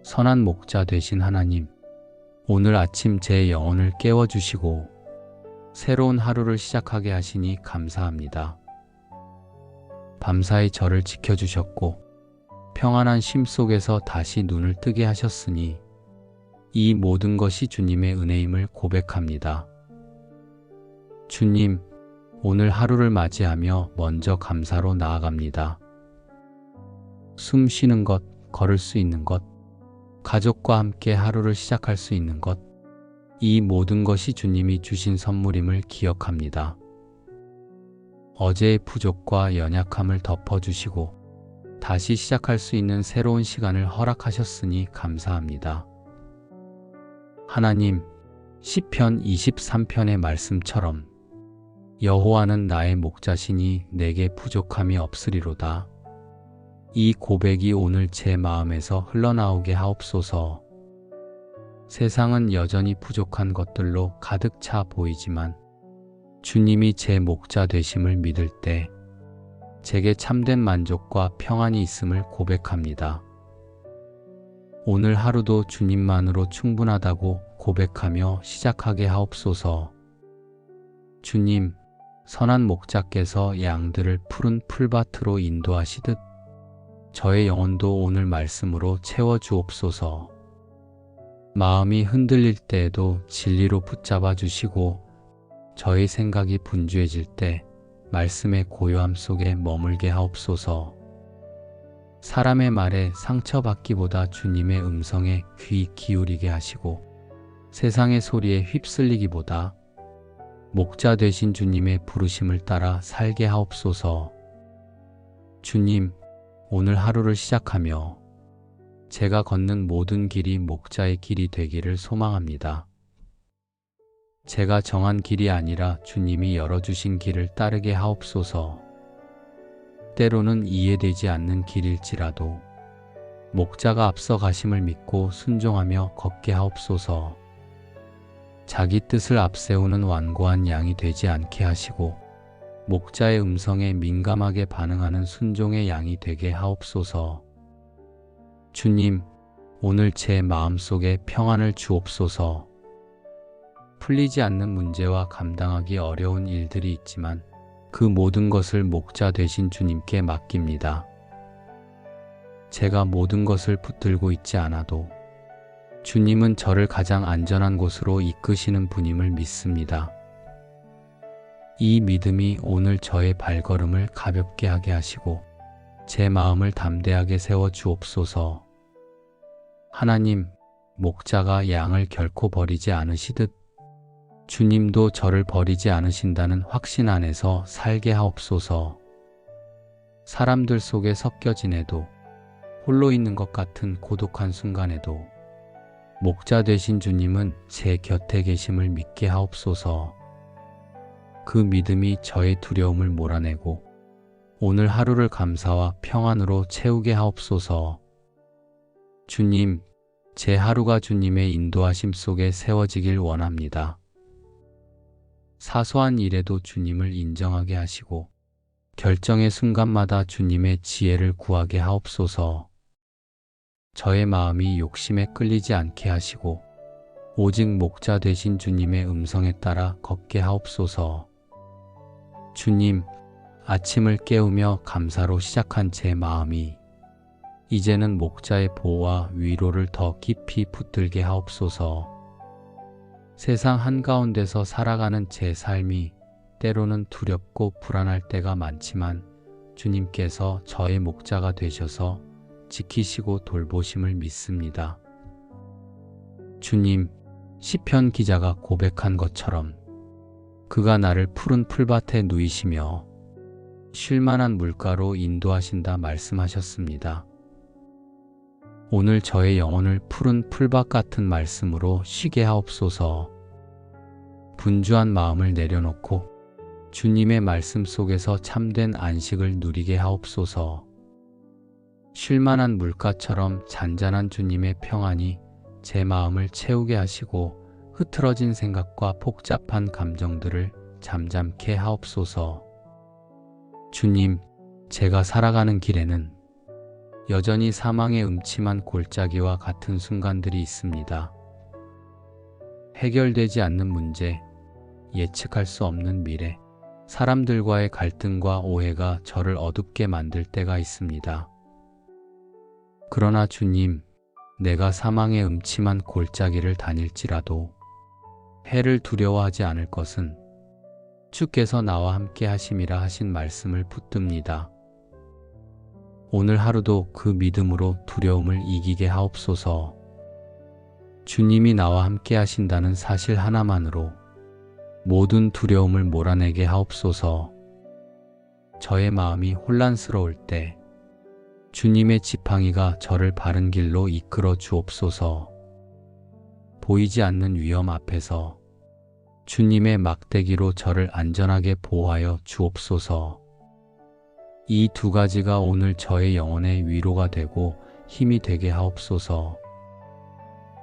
선한 목자 되신 하나님, 오늘 아침 제 영혼을 깨워주시고 새로운 하루를 시작하게 하시니 감사합니다. 밤사이 저를 지켜주셨고 평안한 쉼 속에서 다시 눈을 뜨게 하셨으니 이 모든 것이 주님의 은혜임을 고백합니다. 주님, 오늘 하루를 맞이하며 먼저 감사로 나아갑니다. 숨 쉬는 것, 걸을 수 있는 것, 가족과 함께 하루를 시작할 수 있는 것, 이 모든 것이 주님이 주신 선물임을 기억합니다. 어제의 부족과 연약함을 덮어주시고 다시 시작할 수 있는 새로운 시간을 허락하셨으니 감사합니다. 하나님, 시편 23편의 말씀처럼 여호와는 나의 목자시니 내게 부족함이 없으리로다. 이 고백이 오늘 제 마음에서 흘러나오게 하옵소서. 세상은 여전히 부족한 것들로 가득 차 보이지만 주님이 제 목자 되심을 믿을 때 제게 참된 만족과 평안이 있음을 고백합니다. 오늘 하루도 주님만으로 충분하다고 고백하며 시작하게 하옵소서. 주님, 선한 목자께서 양들을 푸른 풀밭으로 인도하시듯 저의 영혼도 오늘 말씀으로 채워주옵소서. 마음이 흔들릴 때에도 진리로 붙잡아 주시고 저의 생각이 분주해질 때 말씀의 고요함 속에 머물게 하옵소서. 사람의 말에 상처받기보다 주님의 음성에 귀 기울이게 하시고 세상의 소리에 휩쓸리기보다 목자 되신 주님의 부르심을 따라 살게 하옵소서. 주님, 오늘 하루를 시작하며 제가 걷는 모든 길이 목자의 길이 되기를 소망합니다. 제가 정한 길이 아니라 주님이 열어주신 길을 따르게 하옵소서. 때로는 이해되지 않는 길일지라도 목자가 앞서 가심을 믿고 순종하며 걷게 하옵소서. 자기 뜻을 앞세우는 완고한 양이 되지 않게 하시고 목자의 음성에 민감하게 반응하는 순종의 양이 되게 하옵소서. 주님, 오늘 제 마음속에 평안을 주옵소서. 풀리지 않는 문제와 감당하기 어려운 일들이 있지만 그 모든 것을 목자 되신 주님께 맡깁니다. 제가 모든 것을 붙들고 있지 않아도 주님은 저를 가장 안전한 곳으로 이끄시는 분임을 믿습니다. 이 믿음이 오늘 저의 발걸음을 가볍게 하게 하시고 제 마음을 담대하게 세워 주옵소서. 하나님, 목자가 양을 결코 버리지 않으시듯 주님도 저를 버리지 않으신다는 확신 안에서 살게 하옵소서. 사람들 속에 섞여 지내도 홀로 있는 것 같은 고독한 순간에도 목자 되신 주님은 제 곁에 계심을 믿게 하옵소서. 그 믿음이 저의 두려움을 몰아내고 오늘 하루를 감사와 평안으로 채우게 하옵소서. 주님, 제 하루가 주님의 인도하심 속에 세워지길 원합니다. 사소한 일에도 주님을 인정하게 하시고 결정의 순간마다 주님의 지혜를 구하게 하옵소서. 저의 마음이 욕심에 끌리지 않게 하시고 오직 목자 되신 주님의 음성에 따라 걷게 하옵소서. 주님, 아침을 깨우며 감사로 시작한 제 마음이 이제는 목자의 보호와 위로를 더 깊이 붙들게 하옵소서. 세상 한가운데서 살아가는 제 삶이 때로는 두렵고 불안할 때가 많지만 주님께서 저의 목자가 되셔서 지키시고 돌보심을 믿습니다. 주님, 시편 기자가 고백한 것처럼 그가 나를 푸른 풀밭에 누이시며 쉴만한 물가로 인도하신다 말씀하셨습니다. 오늘 저의 영혼을 푸른 풀밭 같은 말씀으로 쉬게 하옵소서. 분주한 마음을 내려놓고 주님의 말씀 속에서 참된 안식을 누리게 하옵소서. 쉴만한 물가처럼 잔잔한 주님의 평안이 제 마음을 채우게 하시고 흐트러진 생각과 복잡한 감정들을 잠잠케 하옵소서. 주님, 제가 살아가는 길에는 여전히 사망의 음침한 골짜기와 같은 순간들이 있습니다. 해결되지 않는 문제, 예측할 수 없는 미래, 사람들과의 갈등과 오해가 저를 어둡게 만들 때가 있습니다. 그러나 주님, 내가 사망의 음침한 골짜기를 다닐지라도 해를 두려워하지 않을 것은 주께서 나와 함께 하심이라 하신 말씀을 붙듭니다. 오늘 하루도 그 믿음으로 두려움을 이기게 하옵소서. 주님이 나와 함께 하신다는 사실 하나만으로 모든 두려움을 몰아내게 하옵소서. 저의 마음이 혼란스러울 때 주님의 지팡이가 저를 바른 길로 이끌어 주옵소서. 보이지 않는 위험 앞에서 주님의 막대기로 저를 안전하게 보호하여 주옵소서. 이 두 가지가 오늘 저의 영혼의 위로가 되고 힘이 되게 하옵소서.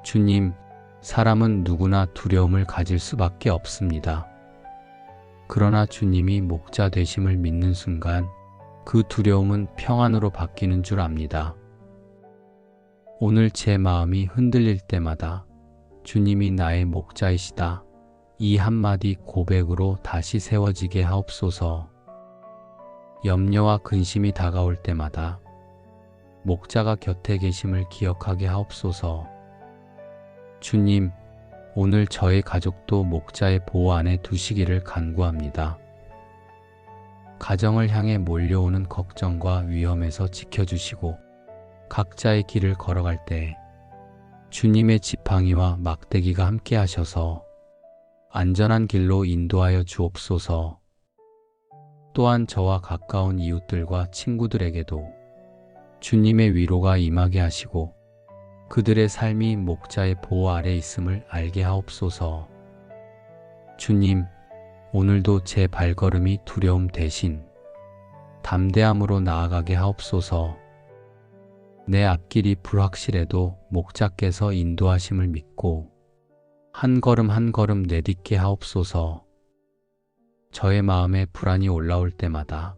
주님, 사람은 누구나 두려움을 가질 수밖에 없습니다. 그러나 주님이 목자 되심을 믿는 순간 그 두려움은 평안으로 바뀌는 줄 압니다. 오늘 제 마음이 흔들릴 때마다 주님이 나의 목자이시다, 이 한마디 고백으로 다시 세워지게 하옵소서. 염려와 근심이 다가올 때마다 목자가 곁에 계심을 기억하게 하옵소서. 주님, 오늘 저의 가족도 목자의 보호 안에 두시기를 간구합니다. 가정을 향해 몰려오는 걱정과 위험에서 지켜주시고 각자의 길을 걸어갈 때 주님의 지팡이와 막대기가 함께 하셔서 안전한 길로 인도하여 주옵소서. 또한 저와 가까운 이웃들과 친구들에게도 주님의 위로가 임하게 하시고 그들의 삶이 목자의 보호 아래 있음을 알게 하옵소서. 주님, 오늘도 제 발걸음이 두려움 대신 담대함으로 나아가게 하옵소서. 내 앞길이 불확실해도 목자께서 인도하심을 믿고 한 걸음 한 걸음 내딛게 하옵소서. 저의 마음에 불안이 올라올 때마다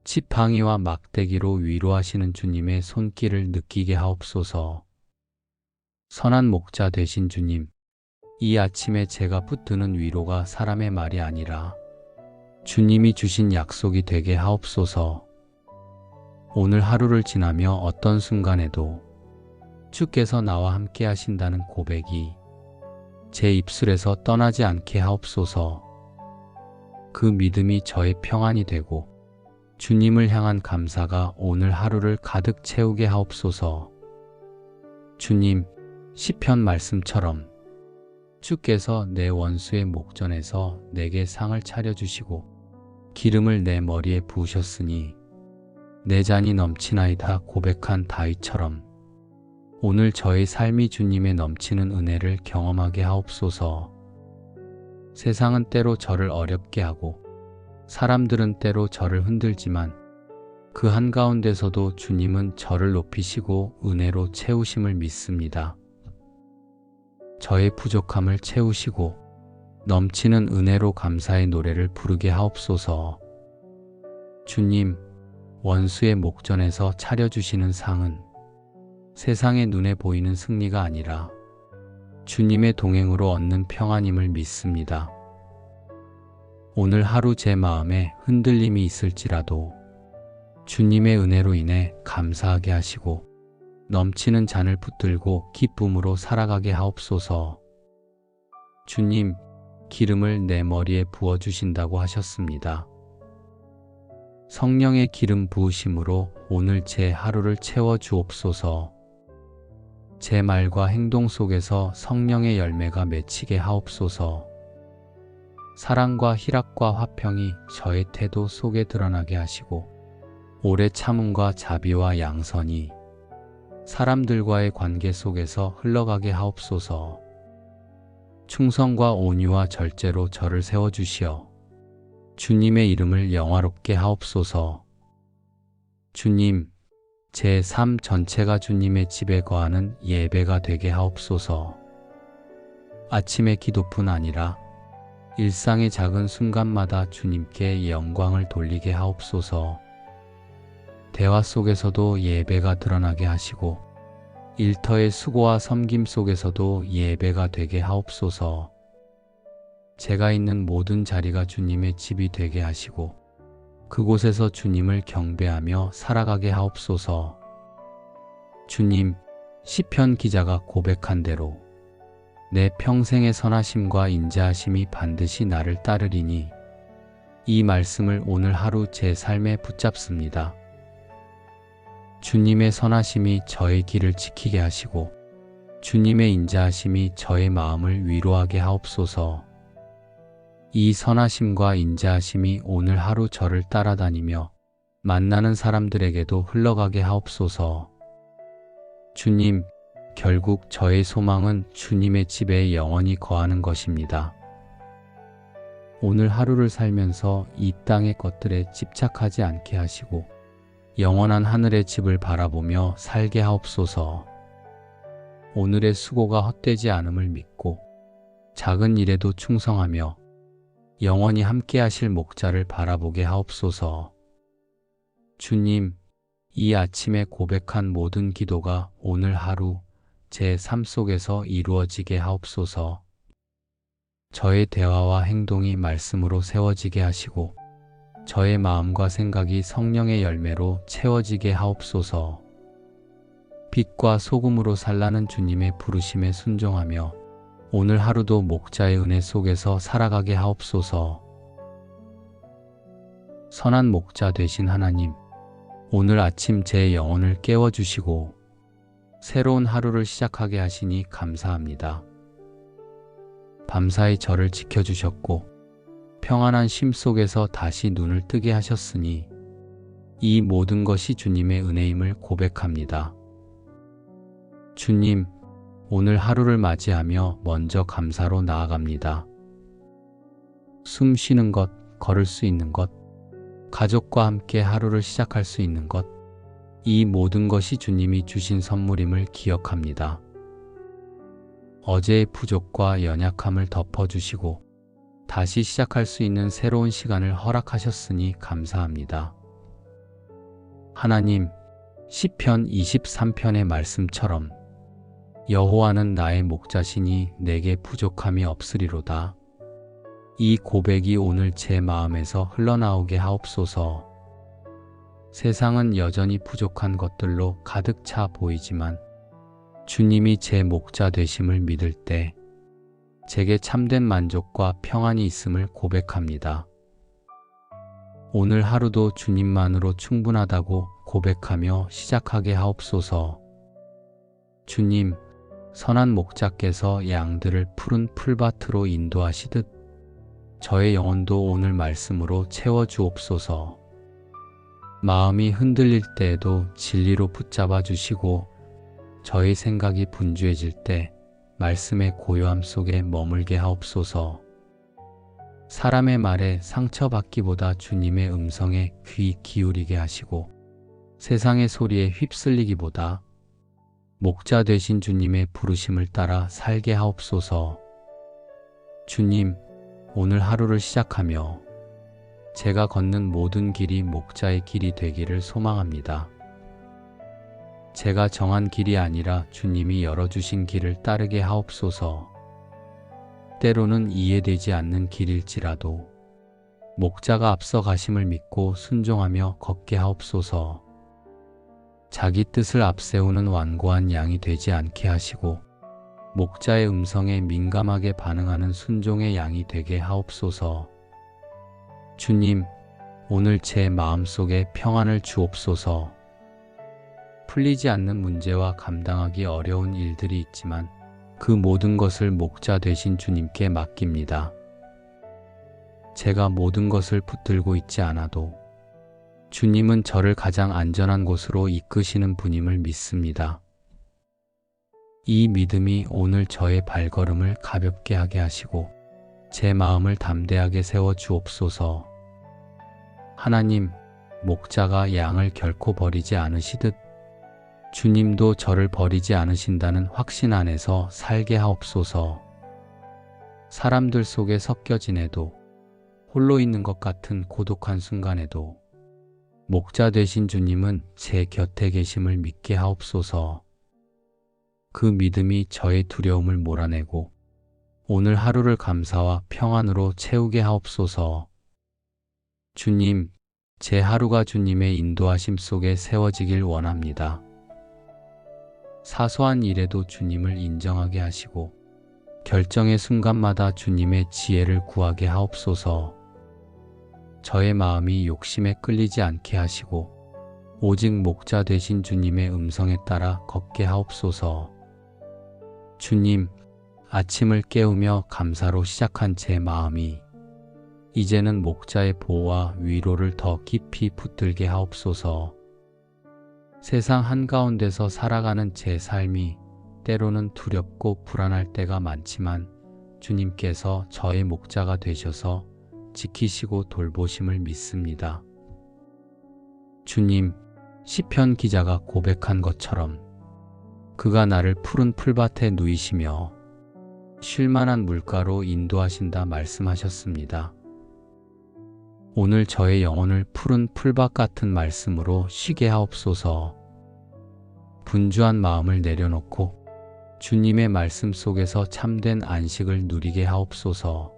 지팡이와 막대기로 위로하시는 주님의 손길을 느끼게 하옵소서. 선한 목자 되신 주님, 이 아침에 제가 붙드는 위로가 사람의 말이 아니라 주님이 주신 약속이 되게 하옵소서. 오늘 하루를 지나며 어떤 순간에도 주께서 나와 함께 하신다는 고백이 제 입술에서 떠나지 않게 하옵소서. 그 믿음이 저의 평안이 되고 주님을 향한 감사가 오늘 하루를 가득 채우게 하옵소서. 주님, 시편 말씀처럼 주께서 내 원수의 목전에서 내게 상을 차려주시고 기름을 내 머리에 부으셨으니 내 잔이 넘치나이다 고백한 다윗처럼 오늘 저의 삶이 주님의 넘치는 은혜를 경험하게 하옵소서. 세상은 때로 저를 어렵게 하고 사람들은 때로 저를 흔들지만 그 한가운데서도 주님은 저를 높이시고 은혜로 채우심을 믿습니다. 저의 부족함을 채우시고 넘치는 은혜로 감사의 노래를 부르게 하옵소서. 주님, 원수의 목전에서 차려주시는 상은 세상의 눈에 보이는 승리가 아니라 주님의 동행으로 얻는 평안임을 믿습니다. 오늘 하루 제 마음에 흔들림이 있을지라도 주님의 은혜로 인해 감사하게 하시고 넘치는 잔을 붙들고 기쁨으로 살아가게 하옵소서. 주님, 기름을 내 머리에 부어주신다고 하셨습니다. 성령의 기름 부으심으로 오늘 제 하루를 채워주옵소서. 제 말과 행동 속에서 성령의 열매가 맺히게 하옵소서. 사랑과 희락과 화평이 저의 태도 속에 드러나게 하시고 오래 참음과 자비와 양선이 사람들과의 관계 속에서 흘러가게 하옵소서. 충성과 온유와 절제로 저를 세워주시어 주님의 이름을 영화롭게 하옵소서. 주님, 제 삶 전체가 주님의 집에 거하는 예배가 되게 하옵소서. 아침의 기도뿐 아니라 일상의 작은 순간마다 주님께 영광을 돌리게 하옵소서. 대화 속에서도 예배가 드러나게 하시고 일터의 수고와 섬김 속에서도 예배가 되게 하옵소서. 제가 있는 모든 자리가 주님의 집이 되게 하시고 그곳에서 주님을 경배하며 살아가게 하옵소서. 주님, 시편 기자가 고백한 대로 내 평생의 선하심과 인자하심이 반드시 나를 따르리니 이 말씀을 오늘 하루 제 삶에 붙잡습니다. 주님의 선하심이 저의 길을 지키게 하시고 주님의 인자하심이 저의 마음을 위로하게 하옵소서. 이 선하심과 인자하심이 오늘 하루 저를 따라다니며 만나는 사람들에게도 흘러가게 하옵소서. 주님, 결국 저의 소망은 주님의 집에 영원히 거하는 것입니다. 오늘 하루를 살면서 이 땅의 것들에 집착하지 않게 하시고 영원한 하늘의 집을 바라보며 살게 하옵소서. 오늘의 수고가 헛되지 않음을 믿고 작은 일에도 충성하며 영원히 함께 하실 목자를 바라보게 하옵소서. 주님, 이 아침에 고백한 모든 기도가 오늘 하루 제 삶 속에서 이루어지게 하옵소서. 저의 대화와 행동이 말씀으로 세워지게 하시고 저의 마음과 생각이 성령의 열매로 채워지게 하옵소서. 빛과 소금으로 살라는 주님의 부르심에 순종하며 오늘 하루도 목자의 은혜 속에서 살아가게 하옵소서. 선한 목자 되신 하나님, 오늘 아침 제 영혼을 깨워주시고 새로운 하루를 시작하게 하시니 감사합니다. 밤사이 저를 지켜주셨고 평안한 쉼 속에서 다시 눈을 뜨게 하셨으니 이 모든 것이 주님의 은혜임을 고백합니다. 주님, 오늘 하루를 맞이하며 먼저 감사로 나아갑니다. 숨 쉬는 것, 걸을 수 있는 것, 가족과 함께 하루를 시작할 수 있는 것, 이 모든 것이 주님이 주신 선물임을 기억합니다. 어제의 부족과 연약함을 덮어주시고 다시 시작할 수 있는 새로운 시간을 허락하셨으니 감사합니다. 하나님, 시편 23편의 말씀처럼 여호와는 나의 목자시니 내게 부족함이 없으리로다. 이 고백이 오늘 제 마음에서 흘러나오게 하옵소서. 세상은 여전히 부족한 것들로 가득 차 보이지만 주님이 제 목자 되심을 믿을 때 제게 참된 만족과 평안이 있음을 고백합니다. 오늘 하루도 주님만으로 충분하다고 고백하며 시작하게 하옵소서. 주님, 선한 목자께서 양들을 푸른 풀밭으로 인도하시듯 저의 영혼도 오늘 말씀으로 채워주옵소서. 마음이 흔들릴 때에도 진리로 붙잡아 주시고 저의 생각이 분주해질 때 말씀의 고요함 속에 머물게 하옵소서. 사람의 말에 상처받기보다 주님의 음성에 귀 기울이게 하시고 세상의 소리에 휩쓸리기보다 목자 되신 주님의 부르심을 따라 살게 하옵소서. 주님, 오늘 하루를 시작하며 제가 걷는 모든 길이 목자의 길이 되기를 소망합니다. 제가 정한 길이 아니라 주님이 열어주신 길을 따르게 하옵소서. 때로는 이해되지 않는 길일지라도 목자가 앞서 가심을 믿고 순종하며 걷게 하옵소서. 자기 뜻을 앞세우는 완고한 양이 되지 않게 하시고 목자의 음성에 민감하게 반응하는 순종의 양이 되게 하옵소서. 주님, 오늘 제 마음속에 평안을 주옵소서. 풀리지 않는 문제와 감당하기 어려운 일들이 있지만 그 모든 것을 목자 되신 주님께 맡깁니다. 제가 모든 것을 붙들고 있지 않아도 주님은 저를 가장 안전한 곳으로 이끄시는 분임을 믿습니다. 이 믿음이 오늘 저의 발걸음을 가볍게 하게 하시고 제 마음을 담대하게 세워 주옵소서. 하나님, 목자가 양을 결코 버리지 않으시듯 주님도 저를 버리지 않으신다는 확신 안에서 살게 하옵소서. 사람들 속에 섞여 지내도 홀로 있는 것 같은 고독한 순간에도 목자 되신 주님은 제 곁에 계심을 믿게 하옵소서. 그 믿음이 저의 두려움을 몰아내고 오늘 하루를 감사와 평안으로 채우게 하옵소서. 주님, 제 하루가 주님의 인도하심 속에 세워지길 원합니다. 사소한 일에도 주님을 인정하게 하시고 결정의 순간마다 주님의 지혜를 구하게 하옵소서. 저의 마음이 욕심에 끌리지 않게 하시고 오직 목자 되신 주님의 음성에 따라 걷게 하옵소서. 주님, 아침을 깨우며 감사로 시작한 제 마음이 이제는 목자의 보호와 위로를 더 깊이 붙들게 하옵소서. 세상 한가운데서 살아가는 제 삶이 때로는 두렵고 불안할 때가 많지만 주님께서 저의 목자가 되셔서 지키시고 돌보심을 믿습니다. 주님, 시편 기자가 고백한 것처럼 그가 나를 푸른 풀밭에 누이시며 쉴만한 물가로 인도하신다 말씀하셨습니다. 오늘 저의 영혼을 푸른 풀밭 같은 말씀으로 쉬게 하옵소서. 분주한 마음을 내려놓고 주님의 말씀 속에서 참된 안식을 누리게 하옵소서.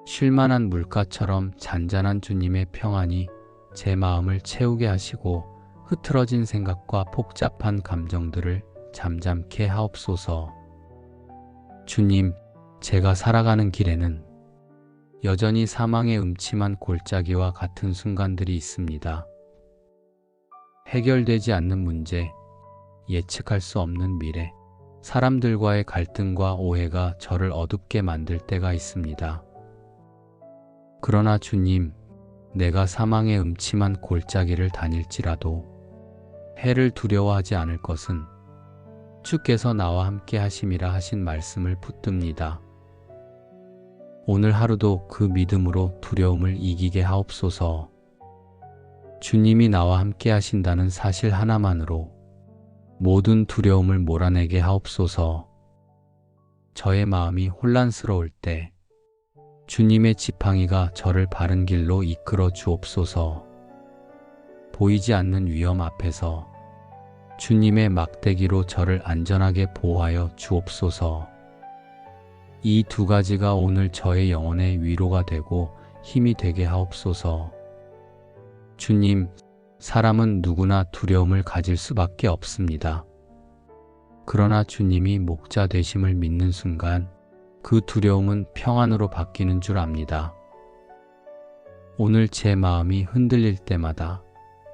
쉴만한 물가처럼 잔잔한 주님의 평안이 제 마음을 채우게 하시고 흐트러진 생각과 복잡한 감정들을 잠잠케 하옵소서. 주님, 제가 살아가는 길에는 여전히 사망의 음침한 골짜기와 같은 순간들이 있습니다. 해결되지 않는 문제, 예측할 수 없는 미래, 사람들과의 갈등과 오해가 저를 어둡게 만들 때가 있습니다. 그러나 주님, 내가 사망의 음침한 골짜기를 다닐지라도 해를 두려워하지 않을 것은 주께서 나와 함께 하심이라 하신 말씀을 붙듭니다. 오늘 하루도 그 믿음으로 두려움을 이기게 하옵소서. 주님이 나와 함께 하신다는 사실 하나만으로 모든 두려움을 몰아내게 하옵소서. 저의 마음이 혼란스러울 때 주님의 지팡이가 저를 바른 길로 이끌어 주옵소서. 보이지 않는 위험 앞에서 주님의 막대기로 저를 안전하게 보호하여 주옵소서. 이 두 가지가 오늘 저의 영혼의 위로가 되고 힘이 되게 하옵소서. 주님, 사람은 누구나 두려움을 가질 수밖에 없습니다. 그러나 주님이 목자 되심을 믿는 순간 그 두려움은 평안으로 바뀌는 줄 압니다. 오늘 제 마음이 흔들릴 때마다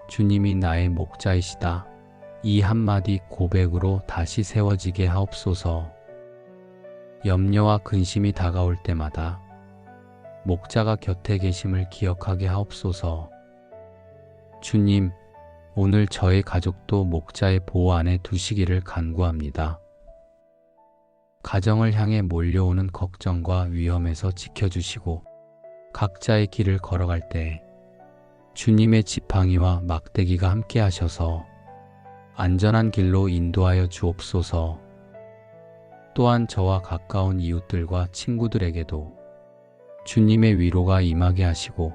주님이 나의 목자이시다, 이 한마디 고백으로 다시 세워지게 하옵소서. 염려와 근심이 다가올 때마다 목자가 곁에 계심을 기억하게 하옵소서. 주님, 오늘 저의 가족도 목자의 보호 안에 두시기를 간구합니다. 가정을 향해 몰려오는 걱정과 위험에서 지켜주시고 각자의 길을 걸어갈 때 주님의 지팡이와 막대기가 함께 하셔서 안전한 길로 인도하여 주옵소서. 또한 저와 가까운 이웃들과 친구들에게도 주님의 위로가 임하게 하시고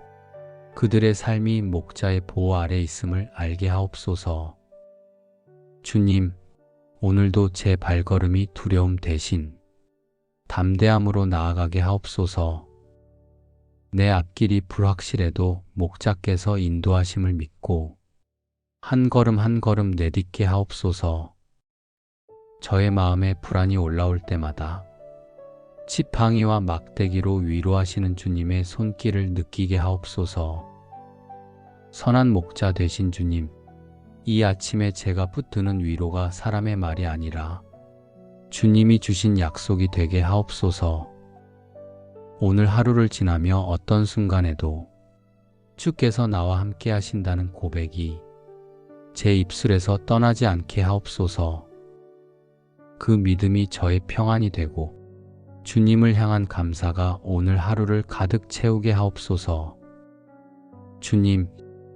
그들의 삶이 목자의 보호 아래 있음을 알게 하옵소서. 주님, 오늘도 제 발걸음이 두려움 대신 담대함으로 나아가게 하옵소서. 내 앞길이 불확실해도 목자께서 인도하심을 믿고 한 걸음 한 걸음 내딛게 하옵소서. 저의 마음에 불안이 올라올 때마다 지팡이와 막대기로 위로하시는 주님의 손길을 느끼게 하옵소서. 선한 목자 되신 주님, 이 아침에 제가 붙드는 위로가 사람의 말이 아니라 주님이 주신 약속이 되게 하옵소서. 오늘 하루를 지나며 어떤 순간에도 주께서 나와 함께 하신다는 고백이 제 입술에서 떠나지 않게 하옵소서. 그 믿음이 저의 평안이 되고 주님을 향한 감사가 오늘 하루를 가득 채우게 하옵소서. 주님,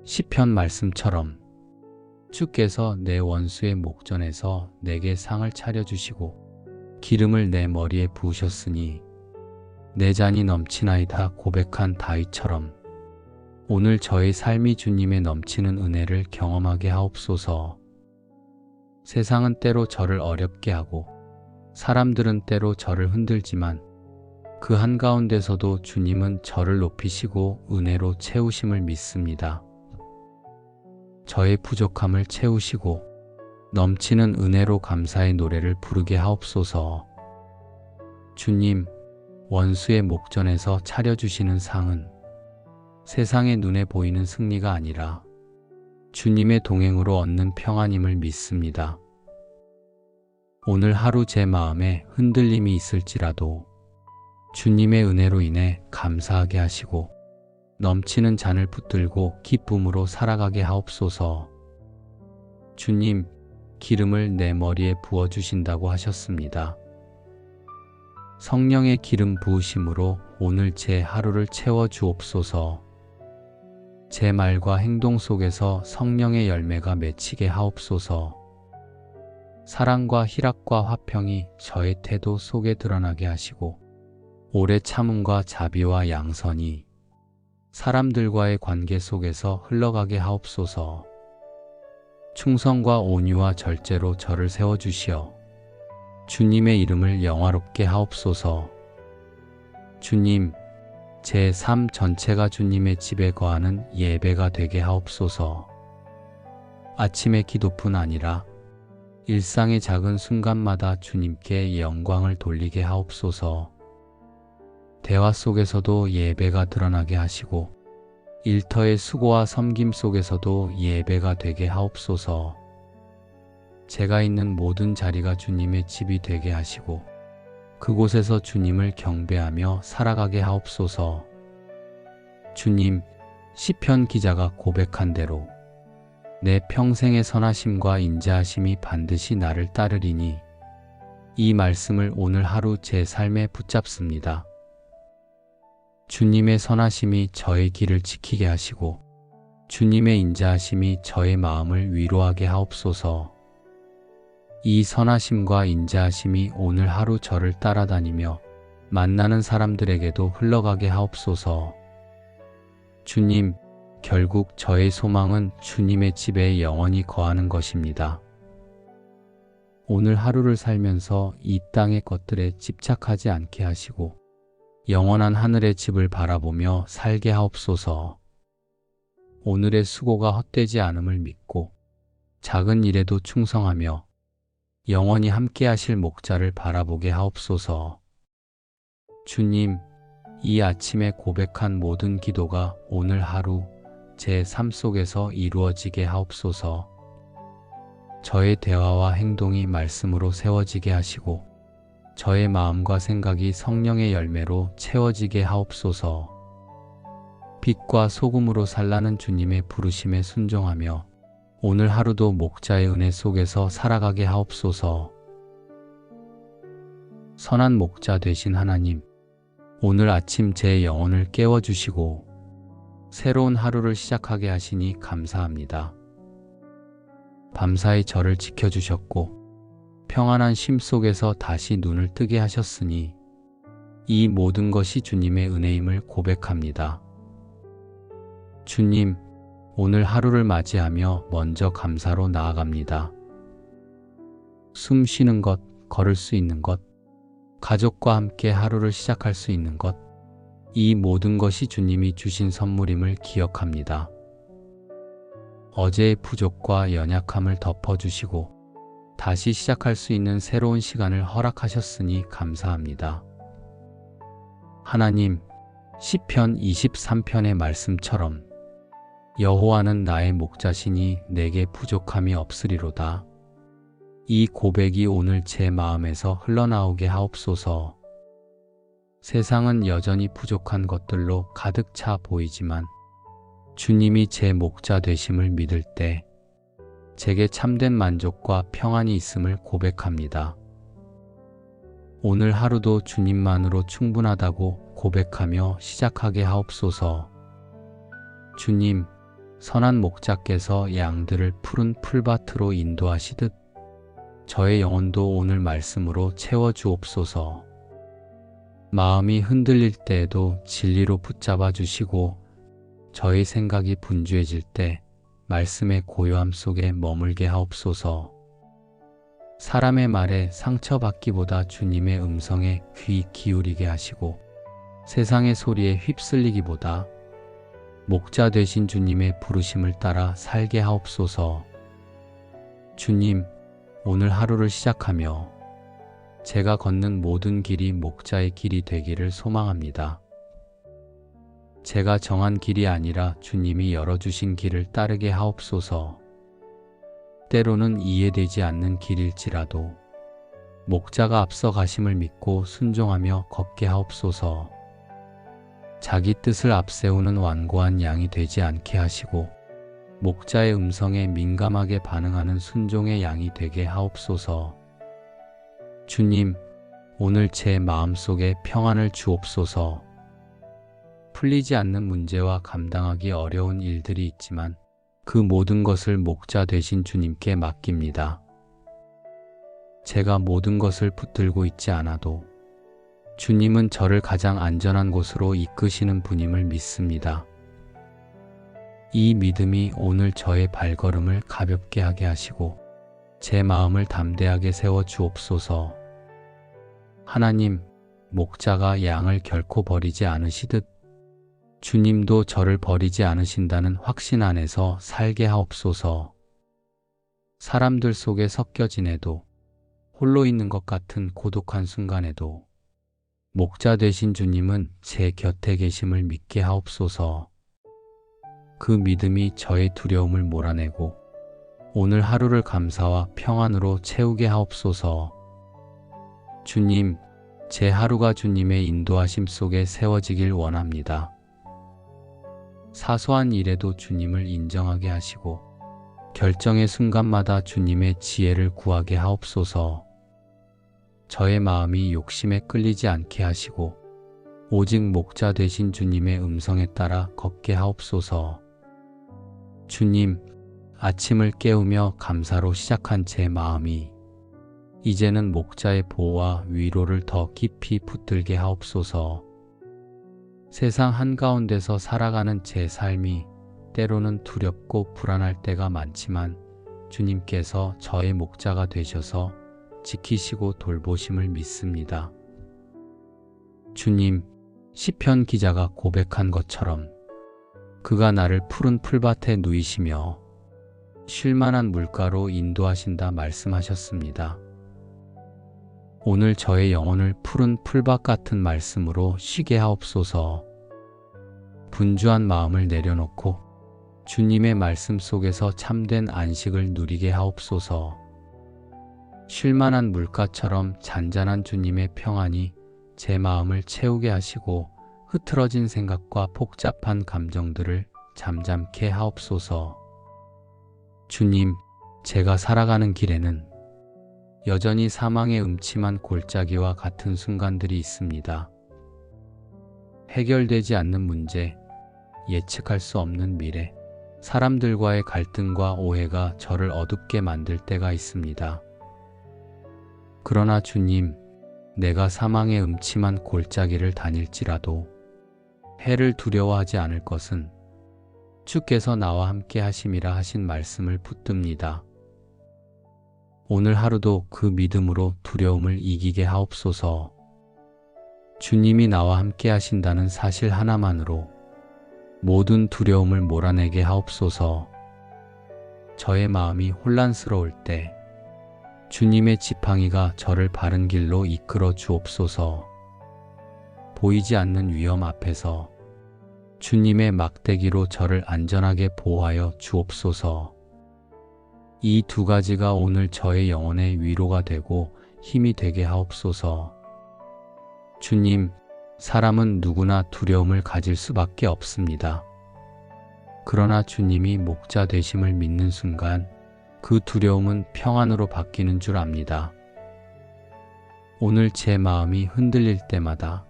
시편 말씀처럼 주께서 내 원수의 목전에서 내게 상을 차려주시고 기름을 내 머리에 부으셨으니 내 잔이 넘치나이다 고백한 다윗처럼 오늘 저의 삶이 주님의 넘치는 은혜를 경험하게 하옵소서. 세상은 때로 저를 어렵게 하고 사람들은 때로 저를 흔들지만 그 한가운데서도 주님은 저를 높이시고 은혜로 채우심을 믿습니다. 저의 부족함을 채우시고 넘치는 은혜로 감사의 노래를 부르게 하옵소서. 주님, 원수의 목전에서 차려주시는 상은 세상의 눈에 보이는 승리가 아니라 주님의 동행으로 얻는 평안임을 믿습니다. 오늘 하루 제 마음에 흔들림이 있을지라도 주님의 은혜로 인해 감사하게 하시고 넘치는 잔을 붙들고 기쁨으로 살아가게 하옵소서. 주님, 기름을 내 머리에 부어주신다고 하셨습니다. 성령의 기름 부으심으로 오늘 제 하루를 채워주옵소서. 제 말과 행동 속에서 성령의 열매가 맺히게 하옵소서. 사랑과 희락과 화평이 저의 태도 속에 드러나게 하시고 오래 참음과 자비와 양선이 사람들과의 관계 속에서 흘러가게 하옵소서. 충성과 온유와 절제로 저를 세워주시어 주님의 이름을 영화롭게 하옵소서. 주님, 제 삶 전체가 주님의 집에 거하는 예배가 되게 하옵소서. 아침의 기도뿐 아니라 일상의 작은 순간마다 주님께 영광을 돌리게 하옵소서. 대화 속에서도 예배가 드러나게 하시고 일터의 수고와 섬김 속에서도 예배가 되게 하옵소서. 제가 있는 모든 자리가 주님의 집이 되게 하시고 그곳에서 주님을 경배하며 살아가게 하옵소서. 주님, 시편 기자가 고백한 대로 내 평생의 선하심과 인자하심이 반드시 나를 따르리니 이 말씀을 오늘 하루 제 삶에 붙잡습니다. 주님의 선하심이 저의 길을 지키게 하시고 주님의 인자하심이 저의 마음을 위로하게 하옵소서. 이 선하심과 인자하심이 오늘 하루 저를 따라다니며 만나는 사람들에게도 흘러가게 하옵소서. 주님, 결국 저의 소망은 주님의 집에 영원히 거하는 것입니다. 오늘 하루를 살면서 이 땅의 것들에 집착하지 않게 하시고 영원한 하늘의 집을 바라보며 살게 하옵소서. 오늘의 수고가 헛되지 않음을 믿고 작은 일에도 충성하며 영원히 함께 하실 목자를 바라보게 하옵소서. 주님, 이 아침에 고백한 모든 기도가 오늘 하루 제 삶 속에서 이루어지게 하옵소서. 저의 대화와 행동이 말씀으로 세워지게 하시고 저의 마음과 생각이 성령의 열매로 채워지게 하옵소서. 빛과 소금으로 살라는 주님의 부르심에 순종하며 오늘 하루도 목자의 은혜 속에서 살아가게 하옵소서. 선한 목자 되신 하나님, 오늘 아침 제 영혼을 깨워주시고 새로운 하루를 시작하게 하시니 감사합니다. 밤사이 저를 지켜주셨고 평안한 쉼 속에서 다시 눈을 뜨게 하셨으니 이 모든 것이 주님의 은혜임을 고백합니다. 주님, 오늘 하루를 맞이하며 먼저 감사로 나아갑니다. 숨 쉬는 것, 걸을 수 있는 것, 가족과 함께 하루를 시작할 수 있는 것, 이 모든 것이 주님이 주신 선물임을 기억합니다. 어제의 부족과 연약함을 덮어주시고 다시 시작할 수 있는 새로운 시간을 허락하셨으니 감사합니다. 하나님, 시편 23편의 말씀처럼 여호와는 나의 목자시니 내게 부족함이 없으리로다. 이 고백이 오늘 제 마음에서 흘러나오게 하옵소서. 세상은 여전히 부족한 것들로 가득 차 보이지만 주님이 제 목자 되심을 믿을 때 제게 참된 만족과 평안이 있음을 고백합니다. 오늘 하루도 주님만으로 충분하다고 고백하며 시작하게 하옵소서. 주님, 선한 목자께서 양들을 푸른 풀밭으로 인도하시듯 저의 영혼도 오늘 말씀으로 채워주옵소서. 마음이 흔들릴 때에도 진리로 붙잡아 주시고 저의 생각이 분주해질 때 말씀의 고요함 속에 머물게 하옵소서. 사람의 말에 상처받기보다 주님의 음성에 귀 기울이게 하시고 세상의 소리에 휩쓸리기보다 목자 되신 주님의 부르심을 따라 살게 하옵소서. 주님, 오늘 하루를 시작하며 제가 걷는 모든 길이 목자의 길이 되기를 소망합니다. 제가 정한 길이 아니라 주님이 열어주신 길을 따르게 하옵소서. 때로는 이해되지 않는 길일지라도 목자가 앞서 가심을 믿고 순종하며 걷게 하옵소서. 자기 뜻을 앞세우는 완고한 양이 되지 않게 하시고 목자의 음성에 민감하게 반응하는 순종의 양이 되게 하옵소서. 주님, 오늘 제 마음속에 평안을 주옵소서. 풀리지 않는 문제와 감당하기 어려운 일들이 있지만 그 모든 것을 목자 되신 주님께 맡깁니다. 제가 모든 것을 붙들고 있지 않아도 주님은 저를 가장 안전한 곳으로 이끄시는 분임을 믿습니다. 이 믿음이 오늘 저의 발걸음을 가볍게 하게 하시고 제 마음을 담대하게 세워 주옵소서. 하나님, 목자가 양을 결코 버리지 않으시듯 주님도 저를 버리지 않으신다는 확신 안에서 살게 하옵소서. 사람들 속에 섞여 지내도 홀로 있는 것 같은 고독한 순간에도 목자 되신 주님은 제 곁에 계심을 믿게 하옵소서. 그 믿음이 저의 두려움을 몰아내고 오늘 하루를 감사와 평안으로 채우게 하옵소서. 주님, 제 하루가 주님의 인도하심 속에 세워지길 원합니다. 사소한 일에도 주님을 인정하게 하시고 결정의 순간마다 주님의 지혜를 구하게 하옵소서. 저의 마음이 욕심에 끌리지 않게 하시고 오직 목자 되신 주님의 음성에 따라 걷게 하옵소서. 주님, 아침을 깨우며 감사로 시작한 제 마음이 이제는 목자의 보호와 위로를 더 깊이 붙들게 하옵소서. 세상 한가운데서 살아가는 제 삶이 때로는 두렵고 불안할 때가 많지만 주님께서 저의 목자가 되셔서 지키시고 돌보심을 믿습니다. 주님, 시편 기자가 고백한 것처럼 그가 나를 푸른 풀밭에 누이시며 쉴만한 물가로 인도하신다 말씀하셨습니다. 오늘 저의 영혼을 푸른 풀밭 같은 말씀으로 쉬게 하옵소서. 분주한 마음을 내려놓고 주님의 말씀 속에서 참된 안식을 누리게 하옵소서. 쉴만한 물가처럼 잔잔한 주님의 평안이 제 마음을 채우게 하시고 흐트러진 생각과 복잡한 감정들을 잠잠케 하옵소서. 주님, 제가 살아가는 길에는 여전히 사망의 음침한 골짜기와 같은 순간들이 있습니다. 해결되지 않는 문제, 예측할 수 없는 미래, 사람들과의 갈등과 오해가 저를 어둡게 만들 때가 있습니다. 그러나 주님, 내가 사망의 음침한 골짜기를 다닐지라도 해를 두려워하지 않을 것은 주께서 나와 함께 하심이라 하신 말씀을 붙듭니다. 오늘 하루도 그 믿음으로 두려움을 이기게 하옵소서. 주님이 나와 함께 하신다는 사실 하나만으로 모든 두려움을 몰아내게 하옵소서. 저의 마음이 혼란스러울 때 주님의 지팡이가 저를 바른 길로 이끌어 주옵소서. 보이지 않는 위험 앞에서 주님의 막대기로 저를 안전하게 보호하여 주옵소서. 이 두 가지가 오늘 저의 영혼의 위로가 되고 힘이 되게 하옵소서. 주님, 사람은 누구나 두려움을 가질 수밖에 없습니다. 그러나 주님이 목자 되심을 믿는 순간 그 두려움은 평안으로 바뀌는 줄 압니다. 오늘 제 마음이 흔들릴 때마다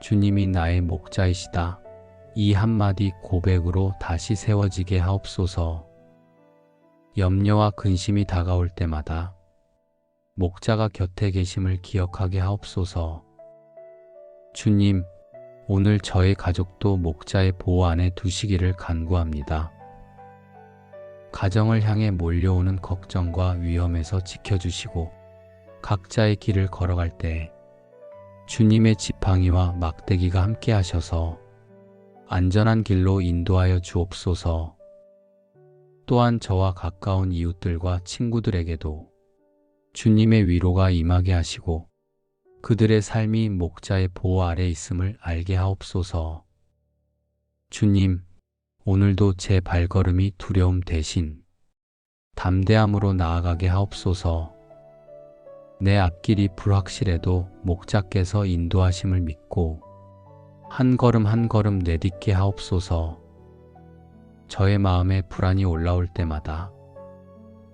주님이 나의 목자이시다, 이 한마디 고백으로 다시 세워지게 하옵소서. 염려와 근심이 다가올 때마다 목자가 곁에 계심을 기억하게 하옵소서. 주님, 오늘 저의 가족도 목자의 보호 안에 두시기를 간구합니다. 가정을 향해 몰려오는 걱정과 위험에서 지켜주시고 각자의 길을 걸어갈 때 주님의 지팡이와 막대기가 함께 하셔서 안전한 길로 인도하여 주옵소서. 또한 저와 가까운 이웃들과 친구들에게도 주님의 위로가 임하게 하시고 그들의 삶이 목자의 보호 아래 있음을 알게 하옵소서. 주님, 오늘도 제 발걸음이 두려움 대신 담대함으로 나아가게 하옵소서. 내 앞길이 불확실해도 목자께서 인도하심을 믿고 한 걸음 한 걸음 내딛게 하옵소서. 저의 마음에 불안이 올라올 때마다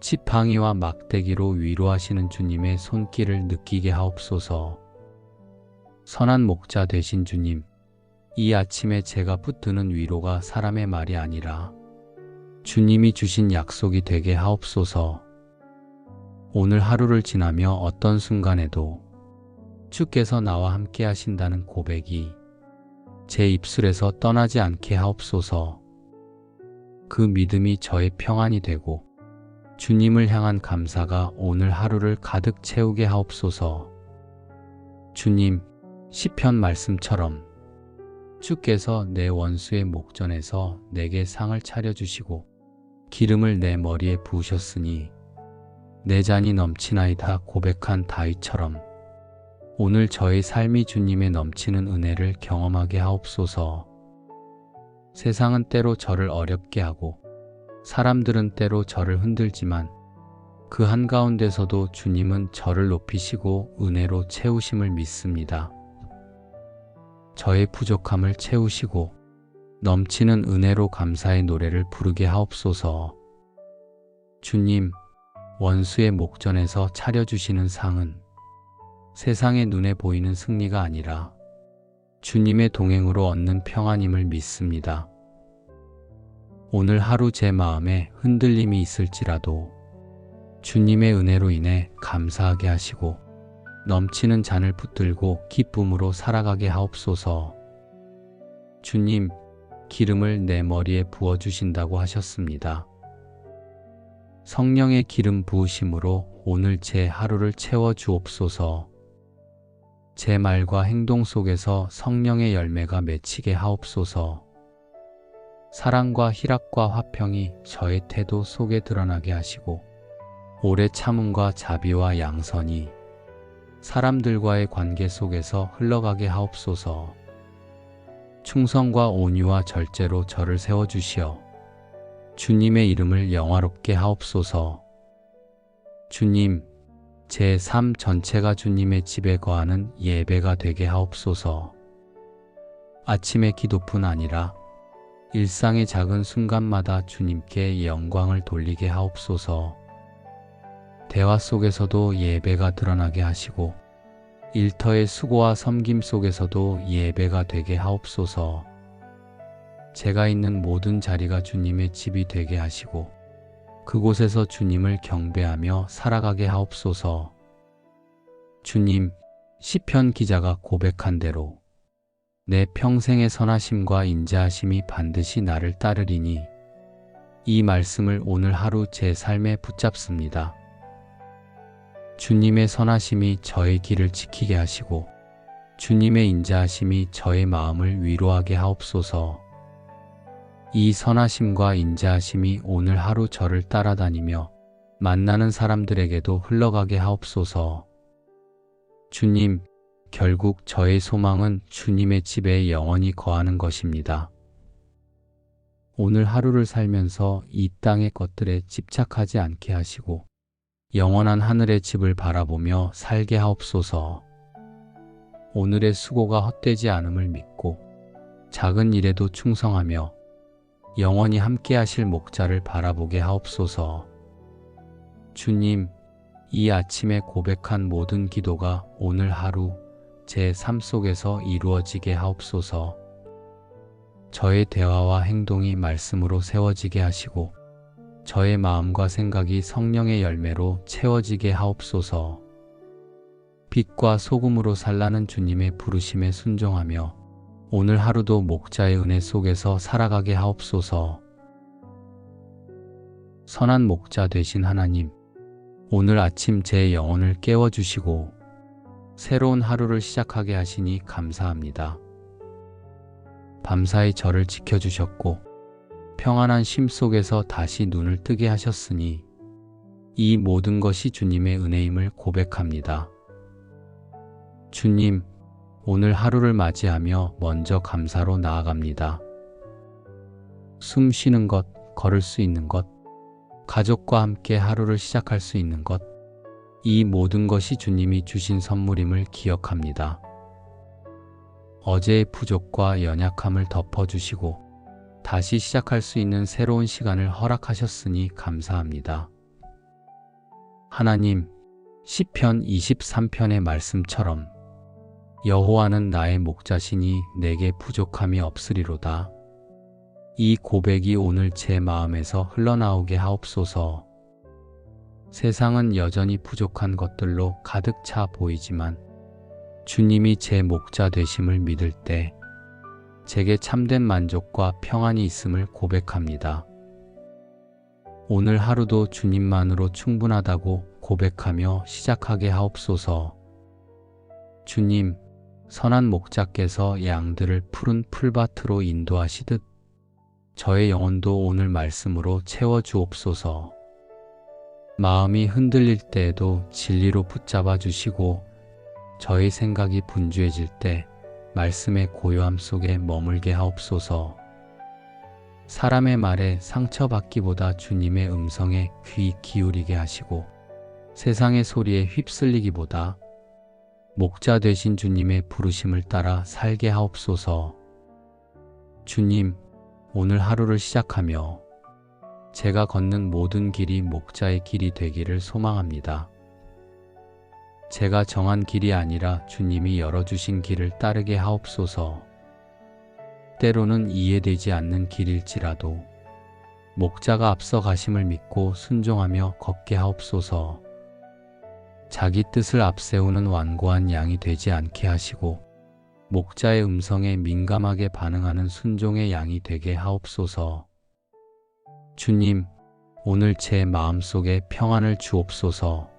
지팡이와 막대기로 위로하시는 주님의 손길을 느끼게 하옵소서. 선한 목자 되신 주님, 이 아침에 제가 붙드는 위로가 사람의 말이 아니라 주님이 주신 약속이 되게 하옵소서. 오늘 하루를 지나며 어떤 순간에도 주께서 나와 함께 하신다는 고백이 제 입술에서 떠나지 않게 하옵소서. 그 믿음이 저의 평안이 되고 주님을 향한 감사가 오늘 하루를 가득 채우게 하옵소서. 주님, 시편 말씀처럼 주께서 내 원수의 목전에서 내게 상을 차려주시고 기름을 내 머리에 부으셨으니 내 잔이 넘치나이다 고백한 다윗처럼 오늘 저의 삶이 주님의 넘치는 은혜를 경험하게 하옵소서. 세상은 때로 저를 어렵게 하고 사람들은 때로 저를 흔들지만 그 한가운데서도 주님은 저를 높이시고 은혜로 채우심을 믿습니다. 저의 부족함을 채우시고 넘치는 은혜로 감사의 노래를 부르게 하옵소서. 주님, 원수의 목전에서 차려주시는 상은 세상의 눈에 보이는 승리가 아니라 주님의 동행으로 얻는 평안임을 믿습니다. 오늘 하루 제 마음에 흔들림이 있을지라도 주님의 은혜로 인해 감사하게 하시고 넘치는 잔을 붙들고 기쁨으로 살아가게 하옵소서. 주님, 기름을 내 머리에 부어주신다고 하셨습니다. 성령의 기름 부으심으로 오늘 제 하루를 채워주옵소서. 제 말과 행동 속에서 성령의 열매가 맺히게 하옵소서. 사랑과 희락과 화평이 저의 태도 속에 드러나게 하시고 오래 참음과 자비와 양선이 사람들과의 관계 속에서 흘러가게 하옵소서. 충성과 온유와 절제로 저를 세워주시어 주님의 이름을 영화롭게 하옵소서. 주님, 제 삶 전체가 주님의 집에 거하는 예배가 되게 하옵소서. 아침의 기도뿐 아니라 일상의 작은 순간마다 주님께 영광을 돌리게 하옵소서. 대화 속에서도 예배가 드러나게 하시고 일터의 수고와 섬김 속에서도 예배가 되게 하옵소서. 제가 있는 모든 자리가 주님의 집이 되게 하시고 그곳에서 주님을 경배하며 살아가게 하옵소서. 주님, 시편 기자가 고백한 대로 내 평생의 선하심과 인자하심이 반드시 나를 따르리니 이 말씀을 오늘 하루 제 삶에 붙잡습니다. 주님의 선하심이 저의 길을 지키게 하시고 주님의 인자하심이 저의 마음을 위로하게 하옵소서. 이 선하심과 인자하심이 오늘 하루 저를 따라다니며 만나는 사람들에게도 흘러가게 하옵소서. 주님, 결국 저의 소망은 주님의 집에 영원히 거하는 것입니다. 오늘 하루를 살면서 이 땅의 것들에 집착하지 않게 하시고 영원한 하늘의 집을 바라보며 살게 하옵소서. 오늘의 수고가 헛되지 않음을 믿고 작은 일에도 충성하며 영원히 함께 하실 목자를 바라보게 하옵소서. 주님, 이 아침에 고백한 모든 기도가 오늘 하루 제 삶 속에서 이루어지게 하옵소서. 저의 대화와 행동이 말씀으로 세워지게 하시고 저의 마음과 생각이 성령의 열매로 채워지게 하옵소서. 빛과 소금으로 살라는 주님의 부르심에 순종하며 오늘 하루도 목자의 은혜 속에서 살아가게 하옵소서. 선한 목자 되신 하나님, 오늘 아침 제 영혼을 깨워주시고 새로운 하루를 시작하게 하시니 감사합니다. 밤사이 저를 지켜주셨고 평안한 쉼 속에서 다시 눈을 뜨게 하셨으니 이 모든 것이 주님의 은혜임을 고백합니다. 주님, 오늘 하루를 맞이하며 먼저 감사로 나아갑니다. 숨 쉬는 것, 걸을 수 있는 것, 가족과 함께 하루를 시작할 수 있는 것, 이 모든 것이 주님이 주신 선물임을 기억합니다. 어제의 부족과 연약함을 덮어주시고 다시 시작할 수 있는 새로운 시간을 허락하셨으니 감사합니다. 하나님, 시편 23편의 말씀처럼 여호와는 나의 목자시니 내게 부족함이 없으리로다. 이 고백이 오늘 제 마음에서 흘러나오게 하옵소서. 세상은 여전히 부족한 것들로 가득 차 보이지만 주님이 제 목자 되심을 믿을 때 제게 참된 만족과 평안이 있음을 고백합니다. 오늘 하루도 주님만으로 충분하다고 고백하며 시작하게 하옵소서. 주님, 선한 목자께서 양들을 푸른 풀밭으로 인도하시듯 저의 영혼도 오늘 말씀으로 채워주옵소서. 마음이 흔들릴 때에도 진리로 붙잡아 주시고 저의 생각이 분주해질 때 말씀의 고요함 속에 머물게 하옵소서. 사람의 말에 상처받기보다 주님의 음성에 귀 기울이게 하시고 세상의 소리에 휩쓸리기보다 목자 되신 주님의 부르심을 따라 살게 하옵소서. 주님, 오늘 하루를 시작하며 제가 걷는 모든 길이 목자의 길이 되기를 소망합니다. 제가 정한 길이 아니라 주님이 열어주신 길을 따르게 하옵소서. 때로는 이해되지 않는 길일지라도 목자가 앞서 가심을 믿고 순종하며 걷게 하옵소서. 자기 뜻을 앞세우는 완고한 양이 되지 않게 하시고 목자의 음성에 민감하게 반응하는 순종의 양이 되게 하옵소서. 주님, 오늘 제 마음속에 평안을 주옵소서.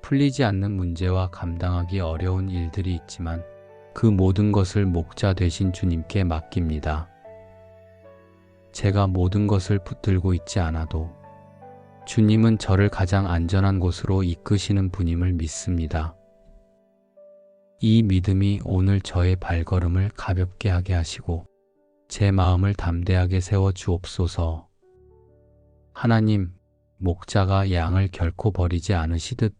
풀리지 않는 문제와 감당하기 어려운 일들이 있지만 그 모든 것을 목자 되신 주님께 맡깁니다. 제가 모든 것을 붙들고 있지 않아도 주님은 저를 가장 안전한 곳으로 이끄시는 분임을 믿습니다. 이 믿음이 오늘 저의 발걸음을 가볍게 하게 하시고 제 마음을 담대하게 세워 주옵소서. 하나님, 목자가 양을 결코 버리지 않으시듯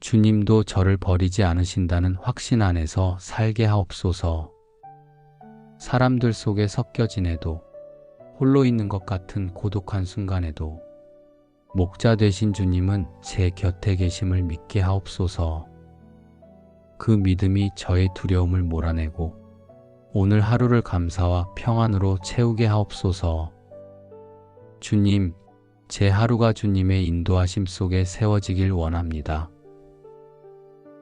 주님도 저를 버리지 않으신다는 확신 안에서 살게 하옵소서. 사람들 속에 섞여 지내도 홀로 있는 것 같은 고독한 순간에도 목자 되신 주님은 제 곁에 계심을 믿게 하옵소서. 그 믿음이 저의 두려움을 몰아내고 오늘 하루를 감사와 평안으로 채우게 하옵소서. 주님, 제 하루가 주님의 인도하심 속에 세워지길 원합니다.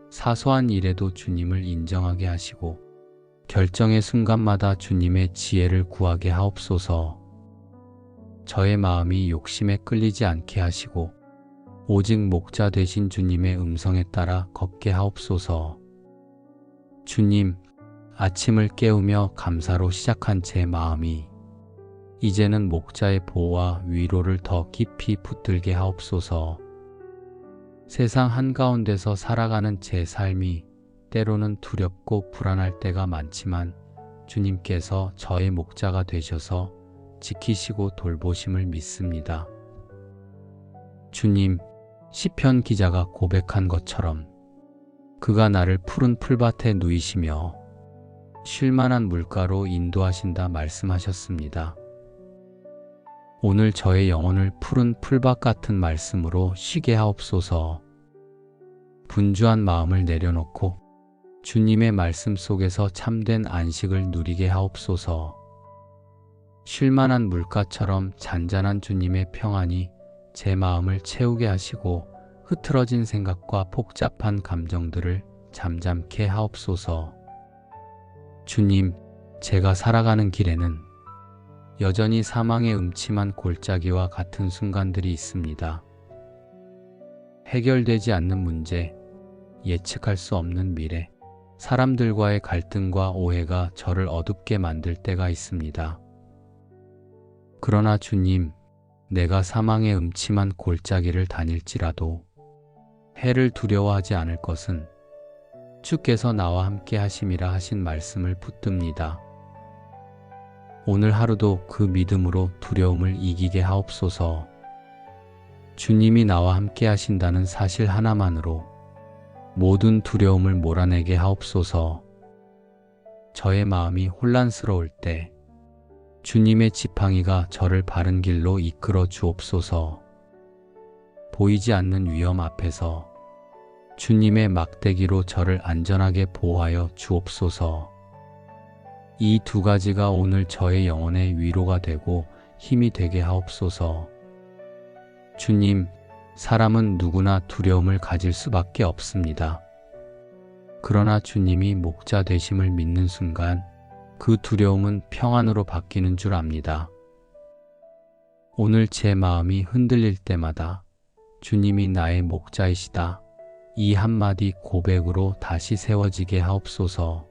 사소한 일에도 주님을 인정하게 하시고 결정의 순간마다 주님의 지혜를 구하게 하옵소서. 저의 마음이 욕심에 끌리지 않게 하시고 오직 목자 되신 주님의 음성에 따라 걷게 하옵소서. 주님, 아침을 깨우며 감사로 시작한 제 마음이 이제는 목자의 보호와 위로를 더 깊이 붙들게 하옵소서. 세상 한가운데서 살아가는 제 삶이 때로는 두렵고 불안할 때가 많지만 주님께서 저의 목자가 되셔서 지키시고 돌보심을 믿습니다. 주님, 시편 기자가 고백한 것처럼 그가 나를 푸른 풀밭에 누이시며 쉴만한 물가로 인도하신다 말씀하셨습니다. 오늘 저의 영혼을 푸른 풀밭 같은 말씀으로 쉬게 하옵소서. 분주한 마음을 내려놓고 주님의 말씀 속에서 참된 안식을 누리게 하옵소서. 쉴만한 물가처럼 잔잔한 주님의 평안이 제 마음을 채우게 하시고 흐트러진 생각과 복잡한 감정들을 잠잠케 하옵소서. 주님, 제가 살아가는 길에는 여전히 사망의 음침한 골짜기와 같은 순간들이 있습니다. 해결되지 않는 문제, 예측할 수 없는 미래, 사람들과의 갈등과 오해가 저를 어둡게 만들 때가 있습니다. 그러나 주님, 내가 사망의 음침한 골짜기를 다닐지라도 해를 두려워하지 않을 것은 주께서 나와 함께 하심이라 하신 말씀을 붙듭니다. 오늘 하루도 그 믿음으로 두려움을 이기게 하옵소서. 주님이 나와 함께 하신다는 사실 하나만으로 모든 두려움을 몰아내게 하옵소서. 저의 마음이 혼란스러울 때 주님의 지팡이가 저를 바른 길로 이끌어 주옵소서. 보이지 않는 위험 앞에서 주님의 막대기로 저를 안전하게 보호하여 주옵소서. 이 두 가지가 오늘 저의 영혼의 위로가 되고 힘이 되게 하옵소서. 주님, 사람은 누구나 두려움을 가질 수밖에 없습니다. 그러나 주님이 목자 되심을 믿는 순간 그 두려움은 평안으로 바뀌는 줄 압니다. 오늘 제 마음이 흔들릴 때마다 주님이 나의 목자이시다, 이 한마디 고백으로 다시 세워지게 하옵소서.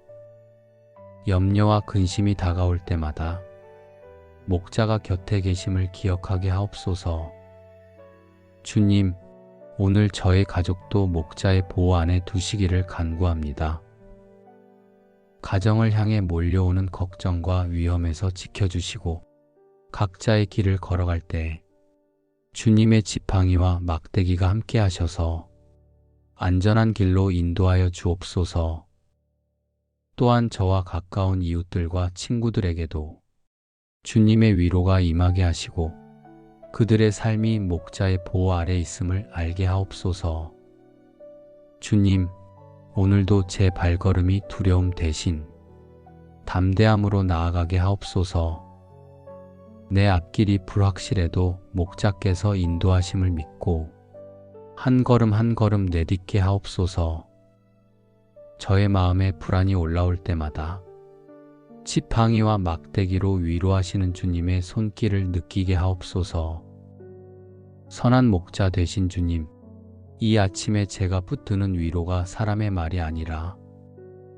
염려와 근심이 다가올 때마다 목자가 곁에 계심을 기억하게 하옵소서. 주님, 오늘 저의 가족도 목자의 보호 안에 두시기를 간구합니다. 가정을 향해 몰려오는 걱정과 위험에서 지켜주시고 각자의 길을 걸어갈 때 주님의 지팡이와 막대기가 함께 하셔서 안전한 길로 인도하여 주옵소서. 또한 저와 가까운 이웃들과 친구들에게도 주님의 위로가 임하게 하시고 그들의 삶이 목자의 보호 아래 있음을 알게 하옵소서. 주님, 오늘도 제 발걸음이 두려움 대신 담대함으로 나아가게 하옵소서. 내 앞길이 불확실해도 목자께서 인도하심을 믿고 한 걸음 한 걸음 내딛게 하옵소서. 저의 마음에 불안이 올라올 때마다 지팡이와 막대기로 위로하시는 주님의 손길을 느끼게 하옵소서. 선한 목자 되신 주님, 이 아침에 제가 붙드는 위로가 사람의 말이 아니라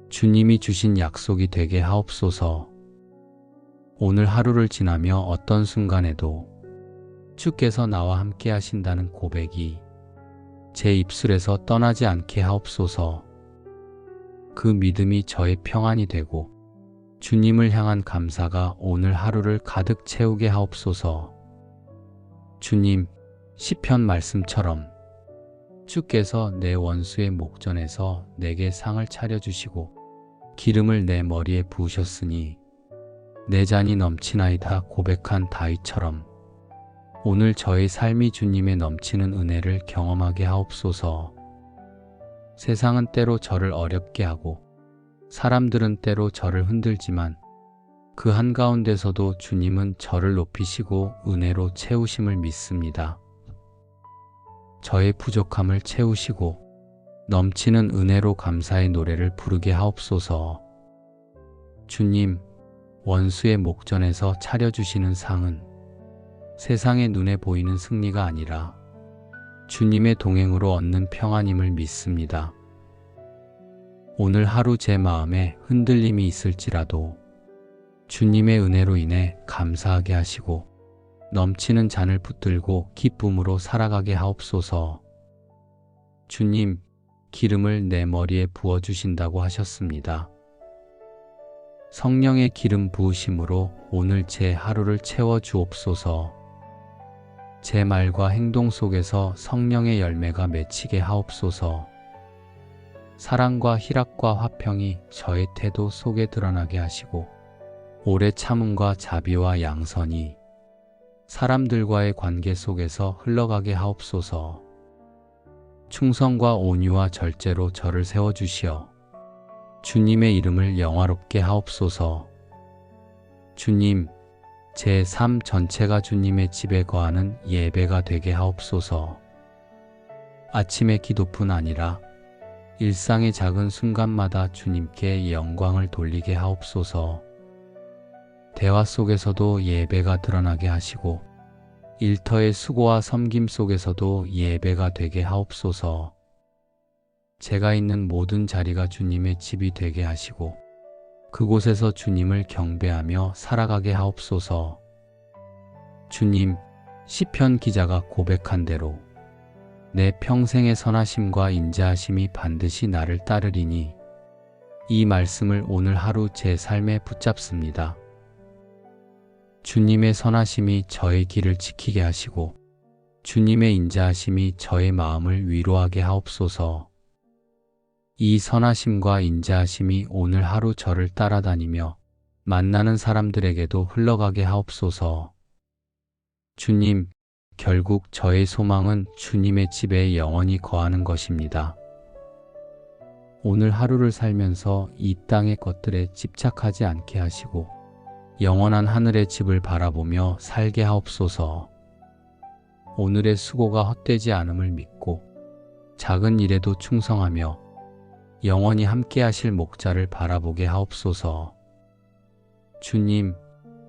주님이 주신 약속이 되게 하옵소서. 오늘 하루를 지나며 어떤 순간에도 주께서 나와 함께 하신다는 고백이 제 입술에서 떠나지 않게 하옵소서. 그 믿음이 저의 평안이 되고 주님을 향한 감사가 오늘 하루를 가득 채우게 하옵소서. 주님, 시편 말씀처럼 주께서 내 원수의 목전에서 내게 상을 차려주시고 기름을 내 머리에 부으셨으니 내 잔이 넘치나이다 고백한 다윗처럼 오늘 저의 삶이 주님의 넘치는 은혜를 경험하게 하옵소서. 세상은 때로 저를 어렵게 하고 사람들은 때로 저를 흔들지만 그 한가운데서도 주님은 저를 높이시고 은혜로 채우심을 믿습니다. 저의 부족함을 채우시고 넘치는 은혜로 감사의 노래를 부르게 하옵소서. 주님, 원수의 목전에서 차려주시는 상은 세상의 눈에 보이는 승리가 아니라 주님의 동행으로 얻는 평안임을 믿습니다. 오늘 하루 제 마음에 흔들림이 있을지라도 주님의 은혜로 인해 감사하게 하시고 넘치는 잔을 붙들고 기쁨으로 살아가게 하옵소서. 주님, 기름을 내 머리에 부어주신다고 하셨습니다. 성령의 기름 부으심으로 오늘 제 하루를 채워주옵소서. 제 말과 행동 속에서 성령의 열매가 맺히게 하옵소서. 사랑과 희락과 화평이 저의 태도 속에 드러나게 하시고 오래 참음과 자비와 양선이 사람들과의 관계 속에서 흘러가게 하옵소서. 충성과 온유와 절제로 저를 세워주시어 주님의 이름을 영화롭게 하옵소서. 주님, 제 삶 전체가 주님의 집에 거하는 예배가 되게 하옵소서. 아침의 기도뿐 아니라 일상의 작은 순간마다 주님께 영광을 돌리게 하옵소서. 대화 속에서도 예배가 드러나게 하시고 일터의 수고와 섬김 속에서도 예배가 되게 하옵소서. 제가 있는 모든 자리가 주님의 집이 되게 하시고 그곳에서 주님을 경배하며 살아가게 하옵소서. 주님, 시편 기자가 고백한 대로 내 평생의 선하심과 인자하심이 반드시 나를 따르리니 이 말씀을 오늘 하루 제 삶에 붙잡습니다. 주님의 선하심이 저의 길을 지키게 하시고 주님의 인자하심이 저의 마음을 위로하게 하옵소서. 이 선하심과 인자하심이 오늘 하루 저를 따라다니며 만나는 사람들에게도 흘러가게 하옵소서. 주님, 결국 저의 소망은 주님의 집에 영원히 거하는 것입니다. 오늘 하루를 살면서 이 땅의 것들에 집착하지 않게 하시고 영원한 하늘의 집을 바라보며 살게 하옵소서. 오늘의 수고가 헛되지 않음을 믿고 작은 일에도 충성하며 영원히 함께 하실 목자를 바라보게 하옵소서. 주님,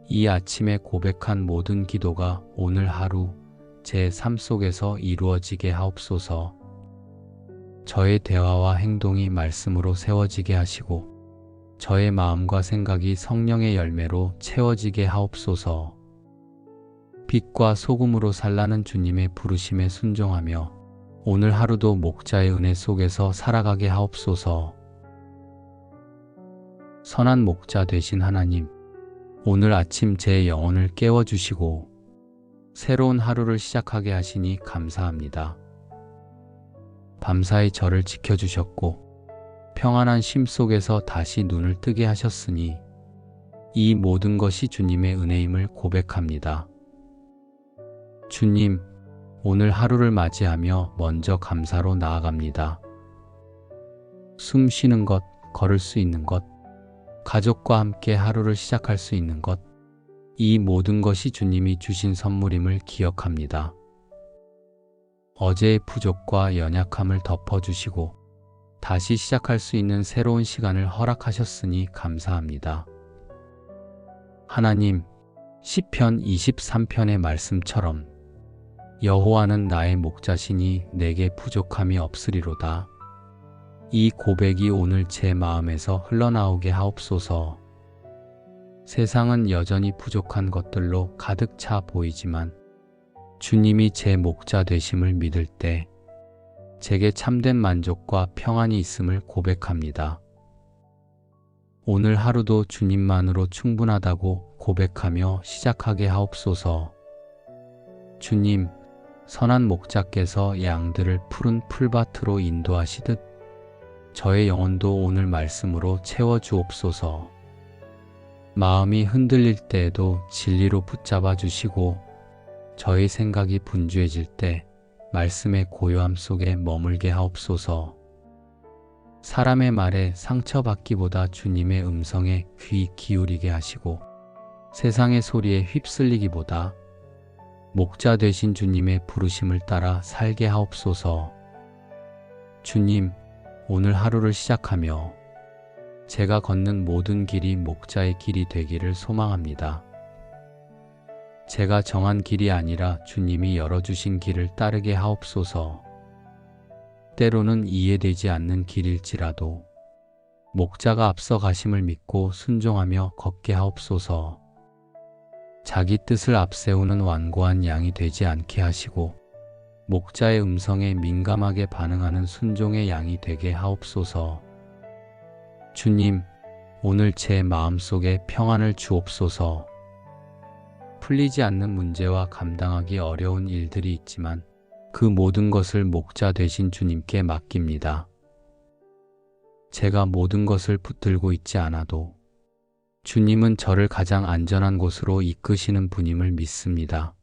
이 아침에 고백한 모든 기도가 오늘 하루 제 삶 속에서 이루어지게 하옵소서. 저의 대화와 행동이 말씀으로 세워지게 하시고 저의 마음과 생각이 성령의 열매로 채워지게 하옵소서. 빛과 소금으로 살라는 주님의 부르심에 순종하며 오늘 하루도 목자의 은혜 속에서 살아가게 하옵소서. 선한 목자 되신 하나님, 오늘 아침 제 영혼을 깨워주시고 새로운 하루를 시작하게 하시니 감사합니다. 밤사이 저를 지켜주셨고 평안한 쉼 속에서 다시 눈을 뜨게 하셨으니 이 모든 것이 주님의 은혜임을 고백합니다. 주님, 오늘 하루를 맞이하며 먼저 감사로 나아갑니다. 숨 쉬는 것, 걸을 수 있는 것, 가족과 함께 하루를 시작할 수 있는 것, 이 모든 것이 주님이 주신 선물임을 기억합니다. 어제의 부족과 연약함을 덮어주시고 다시 시작할 수 있는 새로운 시간을 허락하셨으니 감사합니다. 하나님, 시편 23편의 말씀처럼 여호와는 나의 목자시니 내게 부족함이 없으리로다. 이 고백이 오늘 제 마음에서 흘러나오게 하옵소서. 세상은 여전히 부족한 것들로 가득 차 보이지만 주님이 제 목자 되심을 믿을 때 제게 참된 만족과 평안이 있음을 고백합니다. 오늘 하루도 주님만으로 충분하다고 고백하며 시작하게 하옵소서. 주님, 선한 목자께서 양들을 푸른 풀밭으로 인도하시듯 저의 영혼도 오늘 말씀으로 채워주옵소서. 마음이 흔들릴 때에도 진리로 붙잡아 주시고 저의 생각이 분주해질 때 말씀의 고요함 속에 머물게 하옵소서. 사람의 말에 상처받기보다 주님의 음성에 귀 기울이게 하시고 세상의 소리에 휩쓸리기보다 목자 되신 주님의 부르심을 따라 살게 하옵소서. 주님, 오늘 하루를 시작하며 제가 걷는 모든 길이 목자의 길이 되기를 소망합니다. 제가 정한 길이 아니라 주님이 열어주신 길을 따르게 하옵소서. 때로는 이해되지 않는 길일지라도 목자가 앞서 가심을 믿고 순종하며 걷게 하옵소서. 자기 뜻을 앞세우는 완고한 양이 되지 않게 하시고 목자의 음성에 민감하게 반응하는 순종의 양이 되게 하옵소서. 주님, 오늘 제 마음속에 평안을 주옵소서. 풀리지 않는 문제와 감당하기 어려운 일들이 있지만 그 모든 것을 목자 되신 주님께 맡깁니다. 제가 모든 것을 붙들고 있지 않아도 주님은 저를 가장 안전한 곳으로 이끄시는 분임을 믿습니다.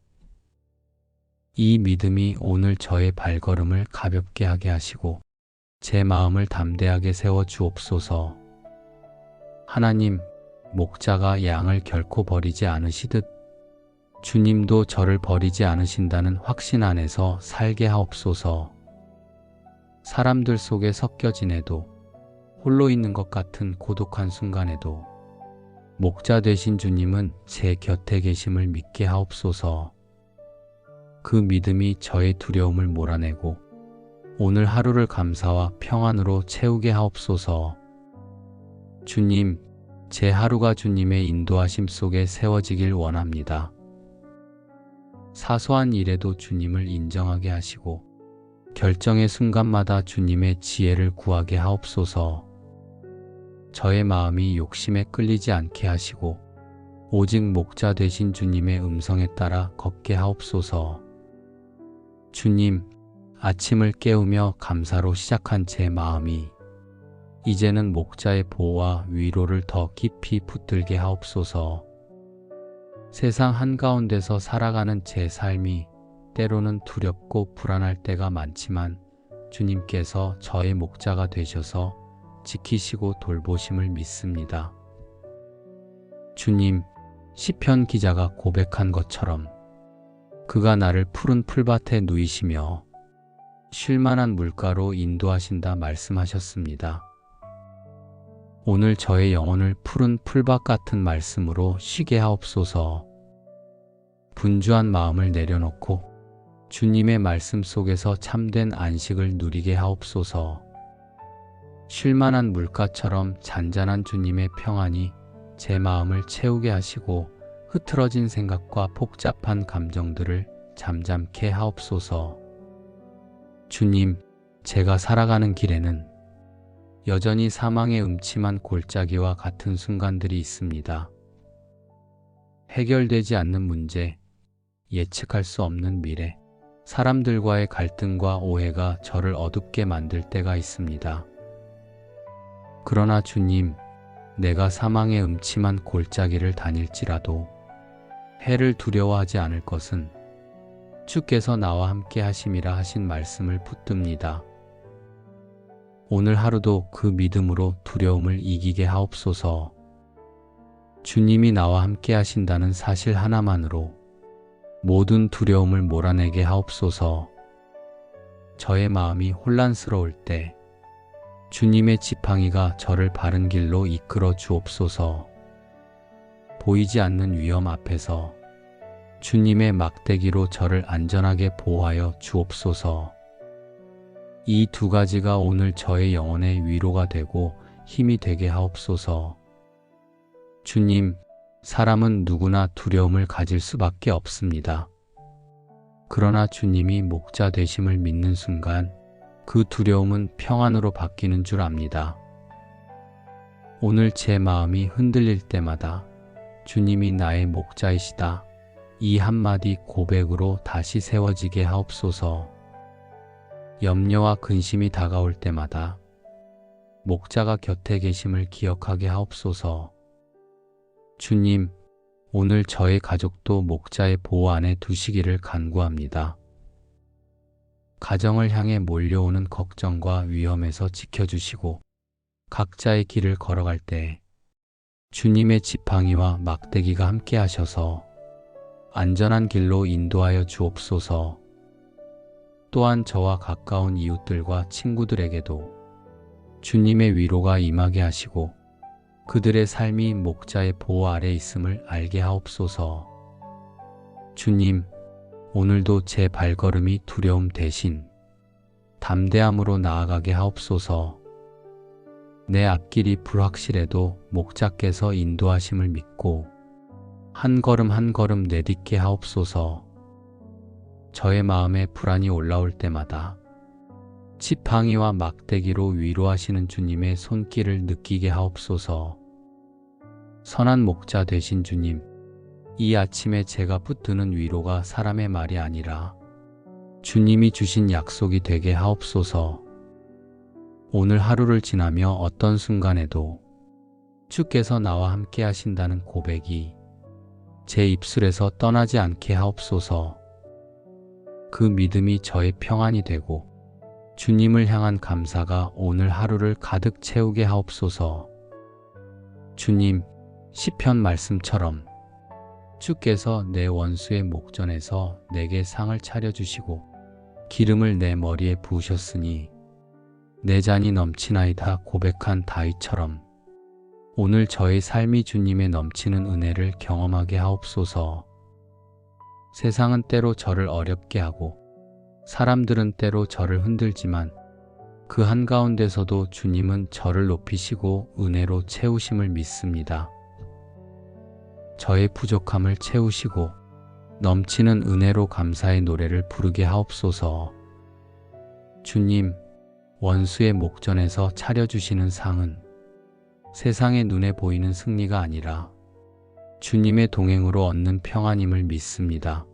이 믿음이 오늘 저의 발걸음을 가볍게 하게 하시고 제 마음을 담대하게 세워 주옵소서. 하나님, 목자가 양을 결코 버리지 않으시듯 주님도 저를 버리지 않으신다는 확신 안에서 살게 하옵소서. 사람들 속에 섞여 지내도 홀로 있는 것 같은 고독한 순간에도 목자 되신 주님은 제 곁에 계심을 믿게 하옵소서. 그 믿음이 저의 두려움을 몰아내고 오늘 하루를 감사와 평안으로 채우게 하옵소서. 주님, 제 하루가 주님의 인도하심 속에 세워지길 원합니다. 사소한 일에도 주님을 인정하게 하시고 결정의 순간마다 주님의 지혜를 구하게 하옵소서. 저의 마음이 욕심에 끌리지 않게 하시고 오직 목자 되신 주님의 음성에 따라 걷게 하옵소서. 주님, 아침을 깨우며 감사로 시작한 제 마음이 이제는 목자의 보호와 위로를 더 깊이 붙들게 하옵소서. 세상 한가운데서 살아가는 제 삶이 때로는 두렵고 불안할 때가 많지만 주님께서 저의 목자가 되셔서 지키시고 돌보심을 믿습니다. 주님, 시편 기자가 고백한 것처럼 그가 나를 푸른 풀밭에 누이시며 쉴만한 물가로 인도하신다 말씀하셨습니다. 오늘 저의 영혼을 푸른 풀밭 같은 말씀으로 쉬게 하옵소서. 분주한 마음을 내려놓고 주님의 말씀 속에서 참된 안식을 누리게 하옵소서. 쉴만한 물가처럼 잔잔한 주님의 평안이 제 마음을 채우게 하시고 흐트러진 생각과 복잡한 감정들을 잠잠케 하옵소서. 주님, 제가 살아가는 길에는 여전히 사망의 음침한 골짜기와 같은 순간들이 있습니다. 해결되지 않는 문제, 예측할 수 없는 미래, 사람들과의 갈등과 오해가 저를 어둡게 만들 때가 있습니다. 그러나 주님, 내가 사망의 음침한 골짜기를 다닐지라도 해를 두려워하지 않을 것은 주께서 나와 함께 하심이라 하신 말씀을 붙듭니다. 오늘 하루도 그 믿음으로 두려움을 이기게 하옵소서. 주님이 나와 함께 하신다는 사실 하나만으로 모든 두려움을 몰아내게 하옵소서. 저의 마음이 혼란스러울 때 주님의 지팡이가 저를 바른 길로 이끌어 주옵소서. 보이지 않는 위험 앞에서 주님의 막대기로 저를 안전하게 보호하여 주옵소서. 이 두 가지가 오늘 저의 영혼의 위로가 되고 힘이 되게 하옵소서. 주님, 사람은 누구나 두려움을 가질 수밖에 없습니다. 그러나 주님이 목자 되심을 믿는 순간 그 두려움은 평안으로 바뀌는 줄 압니다. 오늘 제 마음이 흔들릴 때마다 주님이 나의 목자이시다, 이 한마디 고백으로 다시 세워지게 하옵소서. 염려와 근심이 다가올 때마다 목자가 곁에 계심을 기억하게 하옵소서. 주님, 오늘 저의 가족도 목자의 보호 안에 두시기를 간구합니다. 가정을 향해 몰려오는 걱정과 위험에서 지켜주시고 각자의 길을 걸어갈 때 주님의 지팡이와 막대기가 함께 하셔서 안전한 길로 인도하여 주옵소서. 또한 저와 가까운 이웃들과 친구들에게도 주님의 위로가 임하게 하시고 그들의 삶이 목자의 보호 아래 있음을 알게 하옵소서. 주님, 오늘도 제 발걸음이 두려움 대신 담대함으로 나아가게 하옵소서. 내 앞길이 불확실해도 목자께서 인도하심을 믿고 한 걸음 한 걸음 내딛게 하옵소서. 저의 마음에 불안이 올라올 때마다 지팡이와 막대기로 위로하시는 주님의 손길을 느끼게 하옵소서. 선한 목자 되신 주님, 이 아침에 제가 붙드는 위로가 사람의 말이 아니라 주님이 주신 약속이 되게 하옵소서. 오늘 하루를 지나며 어떤 순간에도 주께서 나와 함께 하신다는 고백이 제 입술에서 떠나지 않게 하옵소서. 그 믿음이 저의 평안이 되고 주님을 향한 감사가 오늘 하루를 가득 채우게 하옵소서. 주님, 시편 말씀처럼 주께서 내 원수의 목전에서 내게 상을 차려주시고 기름을 내 머리에 부으셨으니 내 잔이 넘치나이다 고백한 다윗처럼 오늘 저의 삶이 주님의 넘치는 은혜를 경험하게 하옵소서. 세상은 때로 저를 어렵게 하고 사람들은 때로 저를 흔들지만 그 한가운데서도 주님은 저를 높이시고 은혜로 채우심을 믿습니다. 저의 부족함을 채우시고 넘치는 은혜로 감사의 노래를 부르게 하옵소서. 주님, 원수의 목전에서 차려주시는 상은 세상의 눈에 보이는 승리가 아니라 주님의 동행으로 얻는 평안임을 믿습니다.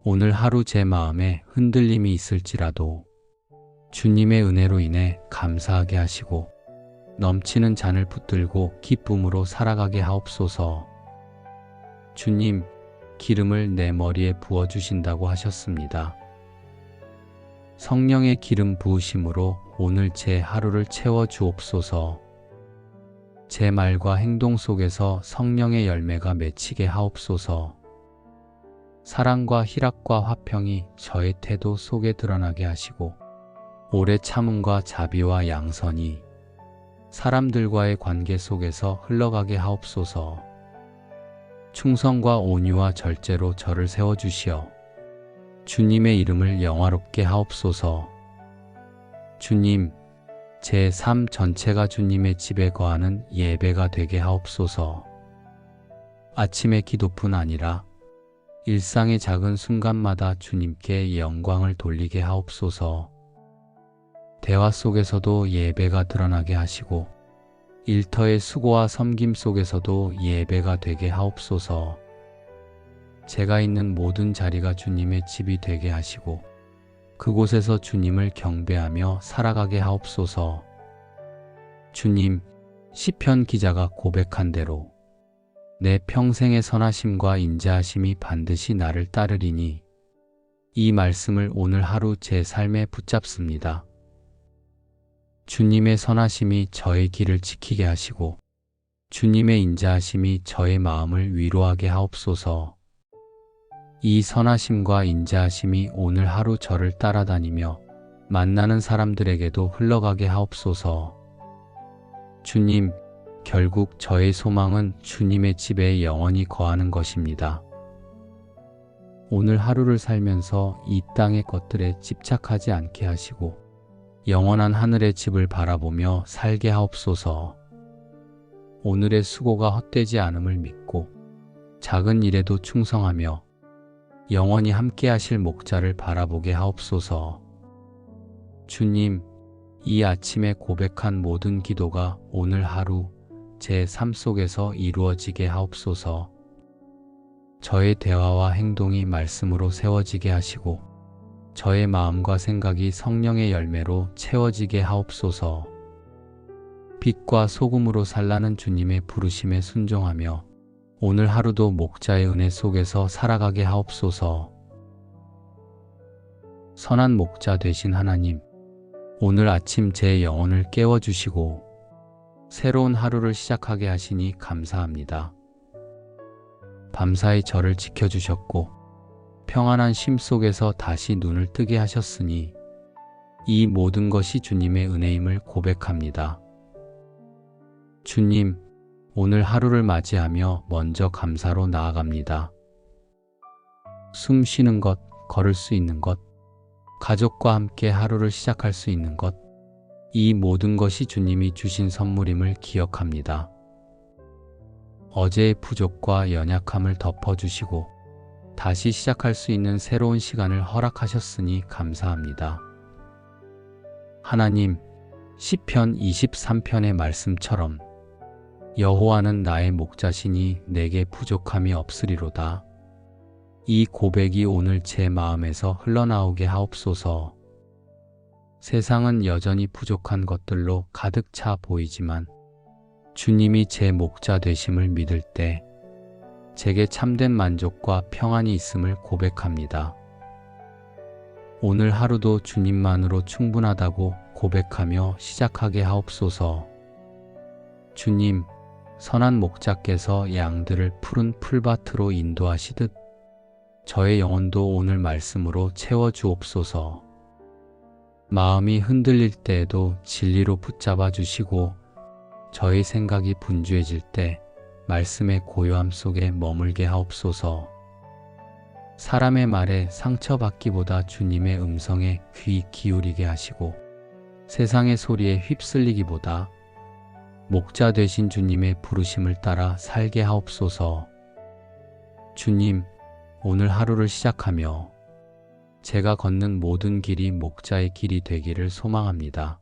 오늘 하루 제 마음에 흔들림이 있을지라도 주님의 은혜로 인해 감사하게 하시고 넘치는 잔을 붙들고 기쁨으로 살아가게 하옵소서. 주님, 기름을 내 머리에 부어주신다고 하셨습니다. 성령의 기름 부으심으로 오늘 제 하루를 채워주옵소서. 제 말과 행동 속에서 성령의 열매가 맺히게 하옵소서. 사랑과 희락과 화평이 저의 태도 속에 드러나게 하시고 오래 참음과 자비와 양선이 사람들과의 관계 속에서 흘러가게 하옵소서. 충성과 온유와 절제로 저를 세워주시어 주님의 이름을 영화롭게 하옵소서. 주님, 제 삶 전체가 주님의 집에 거하는 예배가 되게 하옵소서. 아침의 기도뿐 아니라 일상의 작은 순간마다 주님께 영광을 돌리게 하옵소서. 대화 속에서도 예배가 드러나게 하시고 일터의 수고와 섬김 속에서도 예배가 되게 하옵소서. 제가 있는 모든 자리가 주님의 집이 되게 하시고 그곳에서 주님을 경배하며 살아가게 하옵소서. 주님, 시편 기자가 고백한 대로 내 평생의 선하심과 인자하심이 반드시 나를 따르리니 이 말씀을 오늘 하루 제 삶에 붙잡습니다. 주님의 선하심이 저의 길을 지키게 하시고 주님의 인자하심이 저의 마음을 위로하게 하옵소서. 이 선하심과 인자하심이 오늘 하루 저를 따라다니며 만나는 사람들에게도 흘러가게 하옵소서. 주님, 결국 저의 소망은 주님의 집에 영원히 거하는 것입니다. 오늘 하루를 살면서 이 땅의 것들에 집착하지 않게 하시고 영원한 하늘의 집을 바라보며 살게 하옵소서. 오늘의 수고가 헛되지 않음을 믿고 작은 일에도 충성하며 영원히 함께 하실 목자를 바라보게 하옵소서. 주님, 이 아침에 고백한 모든 기도가 오늘 하루 제 삶 속에서 이루어지게 하옵소서. 저의 대화와 행동이 말씀으로 세워지게 하시고 저의 마음과 생각이 성령의 열매로 채워지게 하옵소서. 빛과 소금으로 살라는 주님의 부르심에 순종하며 오늘 하루도 목자의 은혜 속에서 살아가게 하옵소서. 선한 목자 되신 하나님, 오늘 아침 제 영혼을 깨워주시고 새로운 하루를 시작하게 하시니 감사합니다. 밤사이 저를 지켜주셨고 평안한 쉼 속에서 다시 눈을 뜨게 하셨으니 이 모든 것이 주님의 은혜임을 고백합니다. 주님, 오늘 하루를 맞이하며 먼저 감사로 나아갑니다. 숨 쉬는 것, 걸을 수 있는 것, 가족과 함께 하루를 시작할 수 있는 것, 이 모든 것이 주님이 주신 선물임을 기억합니다. 어제의 부족과 연약함을 덮어주시고 다시 시작할 수 있는 새로운 시간을 허락하셨으니 감사합니다. 하나님, 시편 23편의 말씀처럼 여호와는 나의 목자시니 내게 부족함이 없으리로다. 이 고백이 오늘 제 마음에서 흘러나오게 하옵소서. 세상은 여전히 부족한 것들로 가득 차 보이지만 주님이 제 목자 되심을 믿을 때 제게 참된 만족과 평안이 있음을 고백합니다. 오늘 하루도 주님만으로 충분하다고 고백하며 시작하게 하옵소서. 주님, 선한 목자께서 양들을 푸른 풀밭으로 인도하시듯 저의 영혼도 오늘 말씀으로 채워주옵소서. 마음이 흔들릴 때에도 진리로 붙잡아 주시고 저의 생각이 분주해질 때 말씀의 고요함 속에 머물게 하옵소서. 사람의 말에 상처받기보다 주님의 음성에 귀 기울이게 하시고 세상의 소리에 휩쓸리기보다 목자 되신 주님의 부르심을 따라 살게 하옵소서. 주님, 오늘 하루를 시작하며 제가 걷는 모든 길이 목자의 길이 되기를 소망합니다.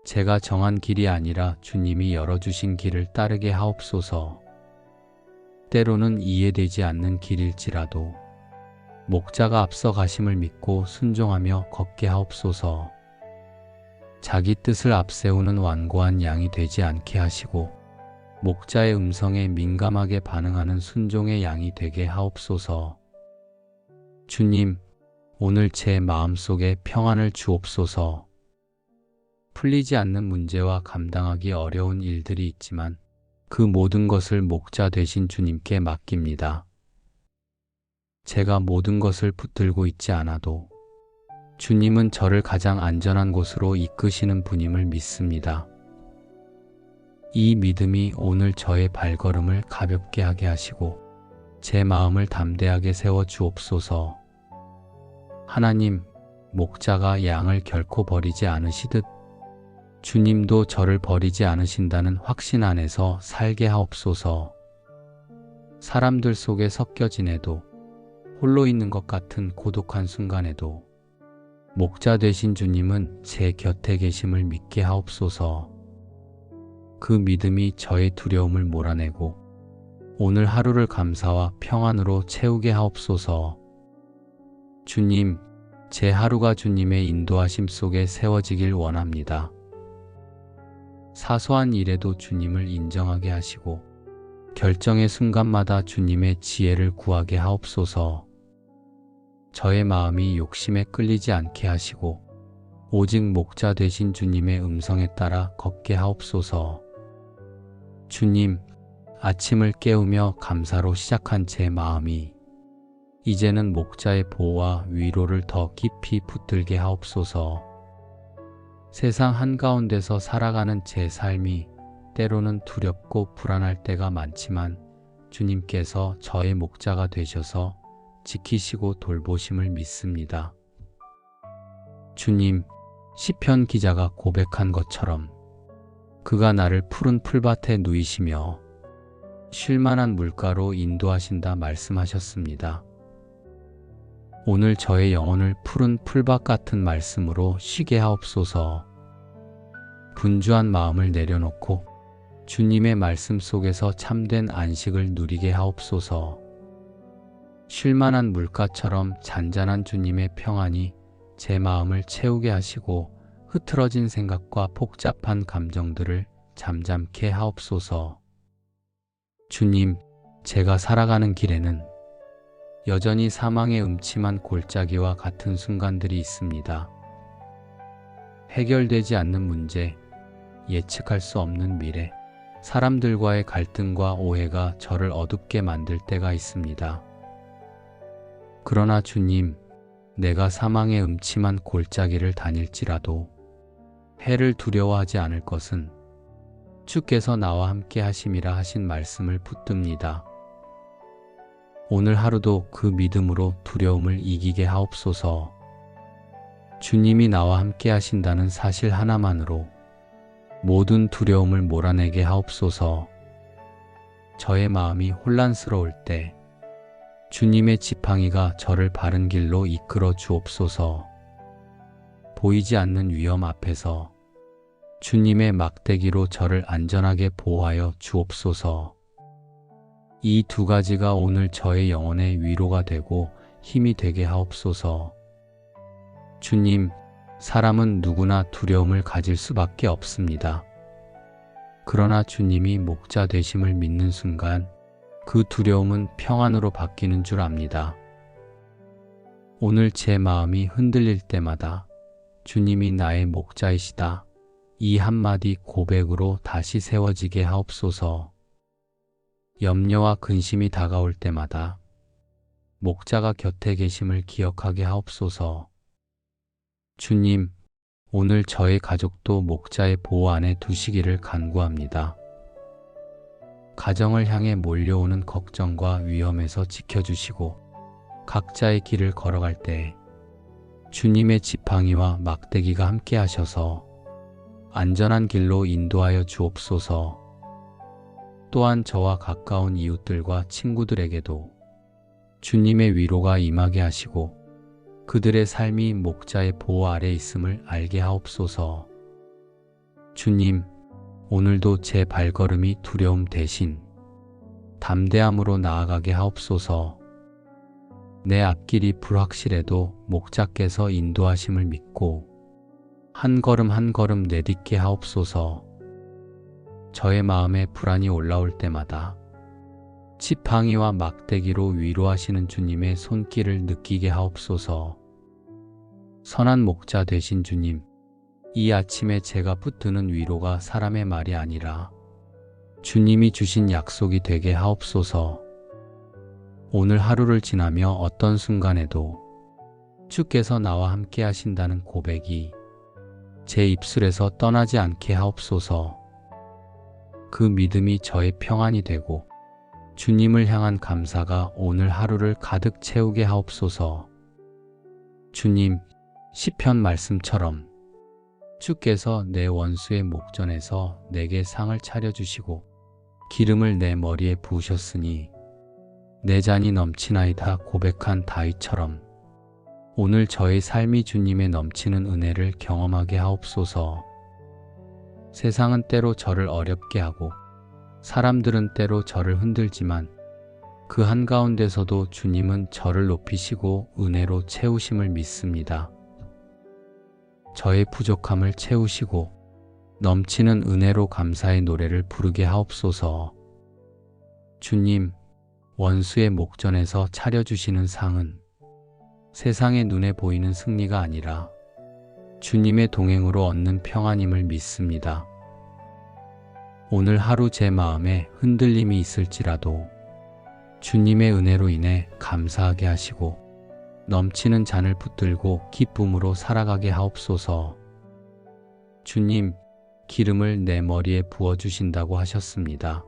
제가 정한 길이 아니라 주님이 열어주신 길을 따르게 하옵소서. 때로는 이해되지 않는 길일지라도 목자가 앞서 가심을 믿고 순종하며 걷게 하옵소서. 자기 뜻을 앞세우는 완고한 양이 되지 않게 하시고 목자의 음성에 민감하게 반응하는 순종의 양이 되게 하옵소서. 주님, 오늘 제 마음속에 평안을 주옵소서. 풀리지 않는 문제와 감당하기 어려운 일들이 있지만 그 모든 것을 목자 되신 주님께 맡깁니다. 제가 모든 것을 붙들고 있지 않아도 주님은 저를 가장 안전한 곳으로 이끄시는 분임을 믿습니다. 이 믿음이 오늘 저의 발걸음을 가볍게 하게 하시고 제 마음을 담대하게 세워 주옵소서. 하나님, 목자가 양을 결코 버리지 않으시듯 주님도 저를 버리지 않으신다는 확신 안에서 살게 하옵소서. 사람들 속에 섞여 지내도 홀로 있는 것 같은 고독한 순간에도 목자 되신 주님은 제 곁에 계심을 믿게 하옵소서. 그 믿음이 저의 두려움을 몰아내고 오늘 하루를 감사와 평안으로 채우게 하옵소서. 주님, 제 하루가 주님의 인도하심 속에 세워지길 원합니다. 사소한 일에도 주님을 인정하게 하시고 결정의 순간마다 주님의 지혜를 구하게 하옵소서. 저의 마음이 욕심에 끌리지 않게 하시고 오직 목자 되신 주님의 음성에 따라 걷게 하옵소서. 주님, 아침을 깨우며 감사로 시작한 제 마음이 이제는 목자의 보호와 위로를 더 깊이 붙들게 하옵소서. 세상 한가운데서 살아가는 제 삶이 때로는 두렵고 불안할 때가 많지만 주님께서 저의 목자가 되셔서 지키시고 돌보심을 믿습니다. 주님, 시편 기자가 고백한 것처럼 그가 나를 푸른 풀밭에 누이시며 쉴만한 물가로 인도하신다 말씀하셨습니다. 오늘 저의 영혼을 푸른 풀밭 같은 말씀으로 쉬게 하옵소서. 분주한 마음을 내려놓고 주님의 말씀 속에서 참된 안식을 누리게 하옵소서. 쉴만한 물가처럼 잔잔한 주님의 평안이 제 마음을 채우게 하시고 흐트러진 생각과 복잡한 감정들을 잠잠케 하옵소서. 주님, 제가 살아가는 길에는 여전히 사망의 음침한 골짜기와 같은 순간들이 있습니다. 해결되지 않는 문제, 예측할 수 없는 미래, 사람들과의 갈등과 오해가 저를 어둡게 만들 때가 있습니다. 그러나 주님, 내가 사망의 음침한 골짜기를 다닐지라도 해를 두려워하지 않을 것은 주께서 나와 함께 하심이라 하신 말씀을 붙듭니다. 오늘 하루도 그 믿음으로 두려움을 이기게 하옵소서. 주님이 나와 함께 하신다는 사실 하나만으로 모든 두려움을 몰아내게 하옵소서. 저의 마음이 혼란스러울 때 주님의 지팡이가 저를 바른 길로 이끌어 주옵소서. 보이지 않는 위험 앞에서 주님의 막대기로 저를 안전하게 보호하여 주옵소서. 이 두 가지가 오늘 저의 영혼의 위로가 되고 힘이 되게 하옵소서. 주님, 사람은 누구나 두려움을 가질 수밖에 없습니다. 그러나 주님이 목자 되심을 믿는 순간 그 두려움은 평안으로 바뀌는 줄 압니다. 오늘 제 마음이 흔들릴 때마다 주님이 나의 목자이시다. 이 한마디 고백으로 다시 세워지게 하옵소서. 염려와 근심이 다가올 때마다 목자가 곁에 계심을 기억하게 하옵소서. 주님, 오늘 저의 가족도 목자의 보호 안에 두시기를 간구합니다. 가정을 향해 몰려오는 걱정과 위험에서 지켜주시고 각자의 길을 걸어갈 때 주님의 지팡이와 막대기가 함께 하셔서 안전한 길로 인도하여 주옵소서. 또한 저와 가까운 이웃들과 친구들에게도 주님의 위로가 임하게 하시고 그들의 삶이 목자의 보호 아래 있음을 알게 하옵소서. 주님, 오늘도 제 발걸음이 두려움 대신 담대함으로 나아가게 하옵소서. 내 앞길이 불확실해도 목자께서 인도하심을 믿고 한 걸음 한 걸음 내딛게 하옵소서. 저의 마음에 불안이 올라올 때마다 지팡이와 막대기로 위로하시는 주님의 손길을 느끼게 하옵소서. 선한 목자 되신 주님, 이 아침에 제가 붙드는 위로가 사람의 말이 아니라 주님이 주신 약속이 되게 하옵소서. 오늘 하루를 지나며 어떤 순간에도 주께서 나와 함께 하신다는 고백이 제 입술에서 떠나지 않게 하옵소서. 그 믿음이 저의 평안이 되고 주님을 향한 감사가 오늘 하루를 가득 채우게 하옵소서. 주님, 시편 말씀처럼 주께서 내 원수의 목전에서 내게 상을 차려주시고 기름을 내 머리에 부으셨으니 내 잔이 넘치나이다 고백한 다윗처럼 오늘 저의 삶이 주님의 넘치는 은혜를 경험하게 하옵소서. 세상은 때로 저를 어렵게 하고 사람들은 때로 저를 흔들지만 그 한가운데서도 주님은 저를 높이시고 은혜로 채우심을 믿습니다. 저의 부족함을 채우시고 넘치는 은혜로 감사의 노래를 부르게 하옵소서. 주님, 원수의 목전에서 차려주시는 상은 세상의 눈에 보이는 승리가 아니라 주님의 동행으로 얻는 평안임을 믿습니다. 오늘 하루 제 마음에 흔들림이 있을지라도 주님의 은혜로 인해 감사하게 하시고 넘치는 잔을 붙들고 기쁨으로 살아가게 하옵소서. 주님, 기름을 내 머리에 부어주신다고 하셨습니다.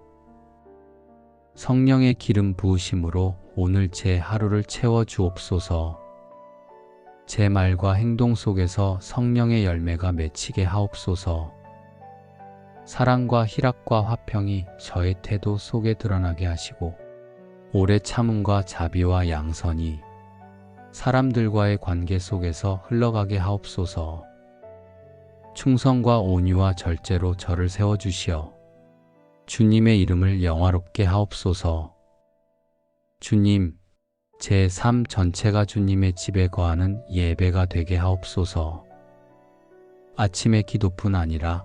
성령의 기름 부으심으로 오늘 제 하루를 채워주옵소서. 제 말과 행동 속에서 성령의 열매가 맺히게 하옵소서. 사랑과 희락과 화평이 저의 태도 속에 드러나게 하시고 오래 참음과 자비와 양선이 사람들과의 관계 속에서 흘러가게 하옵소서. 충성과 온유와 절제로 저를 세워주시어 주님의 이름을 영화롭게 하옵소서. 주님, 제 삶 전체가 주님의 집에 거하는 예배가 되게 하옵소서. 아침의 기도뿐 아니라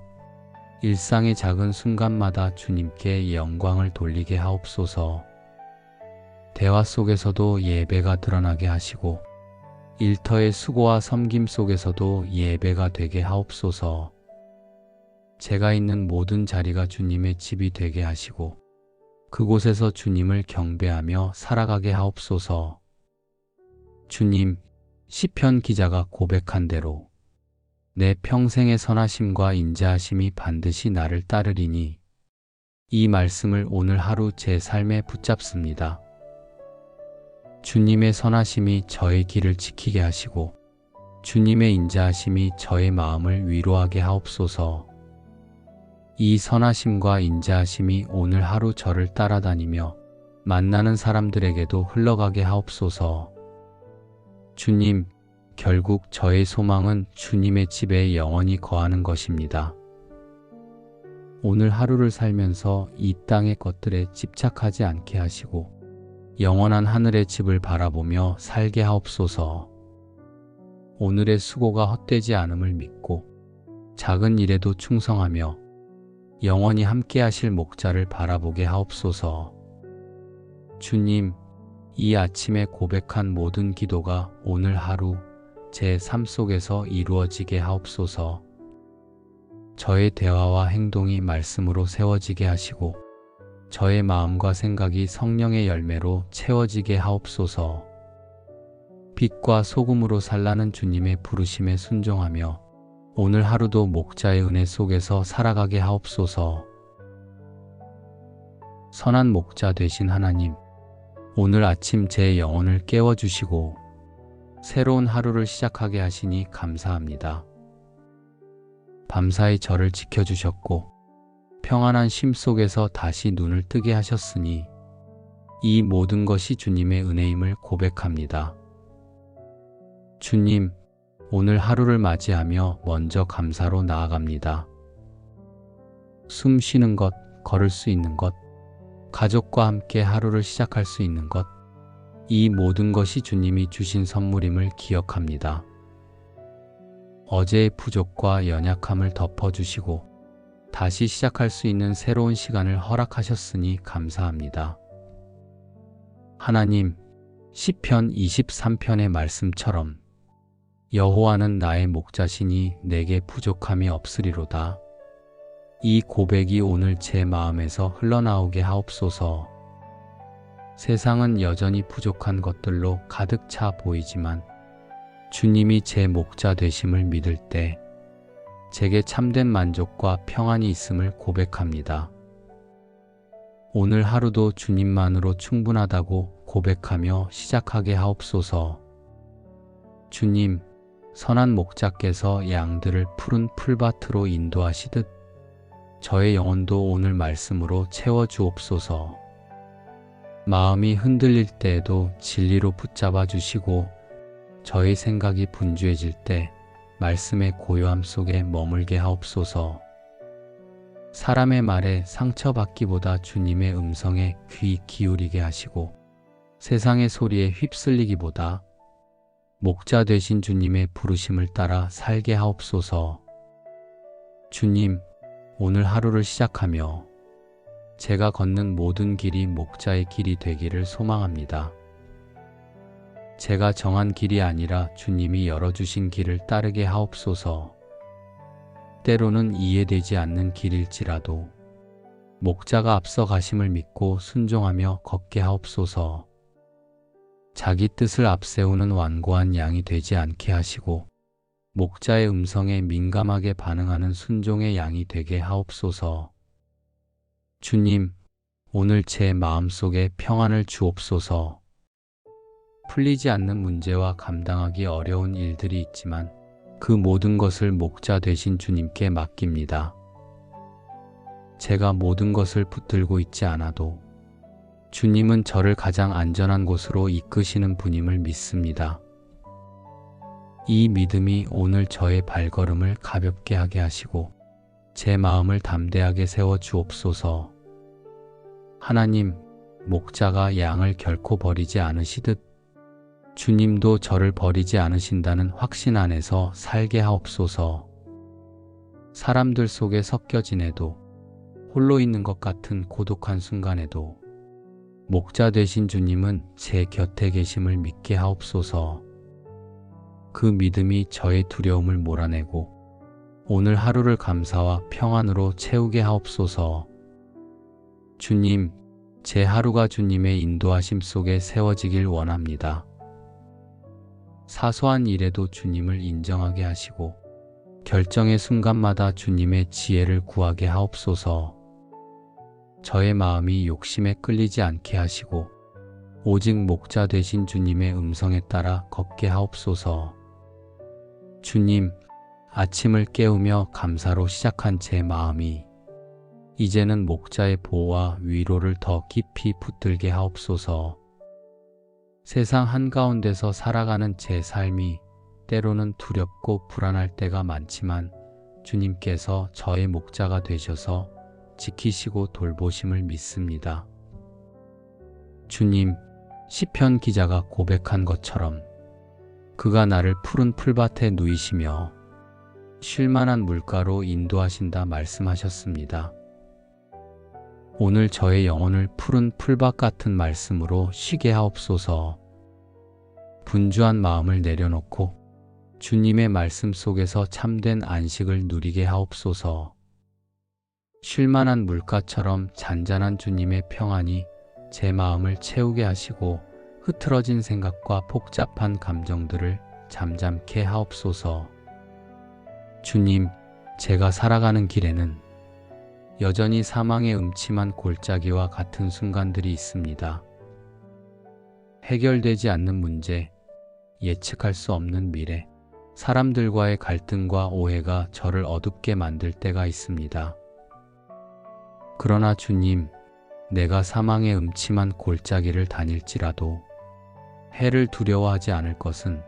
일상의 작은 순간마다 주님께 영광을 돌리게 하옵소서. 대화 속에서도 예배가 드러나게 하시고 일터의 수고와 섬김 속에서도 예배가 되게 하옵소서. 제가 있는 모든 자리가 주님의 집이 되게 하시고 그곳에서 주님을 경배하며 살아가게 하옵소서. 주님, 시편 기자가 고백한 대로 내 평생의 선하심과 인자하심이 반드시 나를 따르리니 이 말씀을 오늘 하루 제 삶에 붙잡습니다. 주님의 선하심이 저의 길을 지키게 하시고 주님의 인자하심이 저의 마음을 위로하게 하옵소서. 이 선하심과 인자하심이 오늘 하루 저를 따라다니며 만나는 사람들에게도 흘러가게 하옵소서. 주님, 결국 저의 소망은 주님의 집에 영원히 거하는 것입니다. 오늘 하루를 살면서 이 땅의 것들에 집착하지 않게 하시고 영원한 하늘의 집을 바라보며 살게 하옵소서. 오늘의 수고가 헛되지 않음을 믿고 작은 일에도 충성하며 영원히 함께 하실 목자를 바라보게 하옵소서. 주님, 이 아침에 고백한 모든 기도가 오늘 하루 제 삶 속에서 이루어지게 하옵소서. 저의 대화와 행동이 말씀으로 세워지게 하시고 저의 마음과 생각이 성령의 열매로 채워지게 하옵소서. 빛과 소금으로 살라는 주님의 부르심에 순종하며 오늘 하루도 목자의 은혜 속에서 살아가게 하옵소서. 선한 목자 되신 하나님, 오늘 아침 제 영혼을 깨워주시고 새로운 하루를 시작하게 하시니 감사합니다. 밤사이 저를 지켜주셨고 평안한 쉼 속에서 다시 눈을 뜨게 하셨으니 이 모든 것이 주님의 은혜임을 고백합니다. 주님, 오늘 하루를 맞이하며 먼저 감사로 나아갑니다. 숨 쉬는 것, 걸을 수 있는 것, 가족과 함께 하루를 시작할 수 있는 것, 이 모든 것이 주님이 주신 선물임을 기억합니다. 어제의 부족과 연약함을 덮어주시고 다시 시작할 수 있는 새로운 시간을 허락하셨으니 감사합니다. 하나님, 시편 23편의 말씀처럼 여호와는 나의 목자시니 내게 부족함이 없으리로다. 이 고백이 오늘 제 마음에서 흘러나오게 하옵소서. 세상은 여전히 부족한 것들로 가득 차 보이지만 주님이 제 목자 되심을 믿을 때 제게 참된 만족과 평안이 있음을 고백합니다. 오늘 하루도 주님만으로 충분하다고 고백하며 시작하게 하옵소서. 주님, 선한 목자께서 양들을 푸른 풀밭으로 인도하시듯 저의 영혼도 오늘 말씀으로 채워주옵소서. 마음이 흔들릴 때에도 진리로 붙잡아 주시고 저의 생각이 분주해질 때 말씀의 고요함 속에 머물게 하옵소서. 사람의 말에 상처받기보다 주님의 음성에 귀 기울이게 하시고 세상의 소리에 휩쓸리기보다 목자 되신 주님의 부르심을 따라 살게 하옵소서. 주님, 오늘 하루를 시작하며 제가 걷는 모든 길이 목자의 길이 되기를 소망합니다. 제가 정한 길이 아니라 주님이 열어주신 길을 따르게 하옵소서. 때로는 이해되지 않는 길일지라도 목자가 앞서 가심을 믿고 순종하며 걷게 하옵소서. 자기 뜻을 앞세우는 완고한 양이 되지 않게 하시고 목자의 음성에 민감하게 반응하는 순종의 양이 되게 하옵소서. 주님, 오늘 제 마음속에 평안을 주옵소서. 풀리지 않는 문제와 감당하기 어려운 일들이 있지만 그 모든 것을 목자 되신 주님께 맡깁니다. 제가 모든 것을 붙들고 있지 않아도 주님은 저를 가장 안전한 곳으로 이끄시는 분임을 믿습니다. 이 믿음이 오늘 저의 발걸음을 가볍게 하게 하시고 제 마음을 담대하게 세워 주옵소서. 하나님, 목자가 양을 결코 버리지 않으시듯 주님도 저를 버리지 않으신다는 확신 안에서 살게 하옵소서. 사람들 속에 섞여 지내도 홀로 있는 것 같은 고독한 순간에도 목자 되신 주님은 제 곁에 계심을 믿게 하옵소서. 그 믿음이 저의 두려움을 몰아내고 오늘 하루를 감사와 평안으로 채우게 하옵소서. 주님, 제 하루가 주님의 인도하심 속에 세워지길 원합니다. 사소한 일에도 주님을 인정하게 하시고 결정의 순간마다 주님의 지혜를 구하게 하옵소서. 저의 마음이 욕심에 끌리지 않게 하시고 오직 목자 되신 주님의 음성에 따라 걷게 하옵소서. 주님, 아침을 깨우며 감사로 시작한 제 마음이 이제는 목자의 보호와 위로를 더 깊이 붙들게 하옵소서. 세상 한가운데서 살아가는 제 삶이 때로는 두렵고 불안할 때가 많지만 주님께서 저의 목자가 되셔서 지키시고 돌보심을 믿습니다. 주님, 시편 기자가 고백한 것처럼 그가 나를 푸른 풀밭에 누이시며 쉴만한 물가로 인도하신다 말씀하셨습니다. 오늘 저의 영혼을 푸른 풀밭 같은 말씀으로 쉬게 하옵소서. 분주한 마음을 내려놓고 주님의 말씀 속에서 참된 안식을 누리게 하옵소서. 쉴만한 물가처럼 잔잔한 주님의 평안이 제 마음을 채우게 하시고 흐트러진 생각과 복잡한 감정들을 잠잠케 하옵소서. 주님, 제가 살아가는 길에는 여전히 사망의 음침한 골짜기와 같은 순간들이 있습니다. 해결되지 않는 문제, 예측할 수 없는 미래, 사람들과의 갈등과 오해가 저를 어둡게 만들 때가 있습니다. 그러나 주님, 내가 사망의 음침한 골짜기를 다닐지라도 해를 두려워하지 않을 것은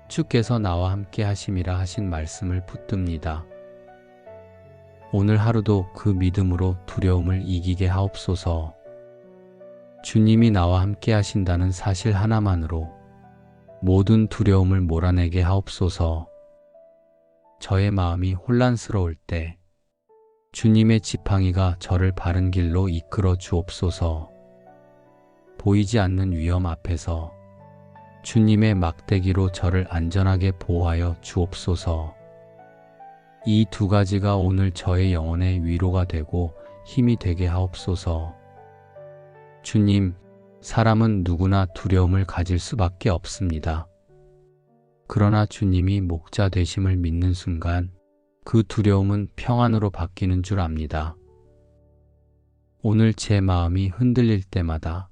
주께서 나와 함께 하심이라 하신 말씀을 붙듭니다. 오늘 하루도 그 믿음으로 두려움을 이기게 하옵소서. 주님이 나와 함께 하신다는 사실 하나만으로 모든 두려움을 몰아내게 하옵소서. 저의 마음이 혼란스러울 때 주님의 지팡이가 저를 바른 길로 이끌어 주옵소서. 보이지 않는 위험 앞에서 주님의 막대기로 저를 안전하게 보호하여 주옵소서. 이 두 가지가 오늘 저의 영혼의 위로가 되고 힘이 되게 하옵소서. 주님, 사람은 누구나 두려움을 가질 수밖에 없습니다. 그러나 주님이 목자 되심을 믿는 순간 그 두려움은 평안으로 바뀌는 줄 압니다. 오늘 제 마음이 흔들릴 때마다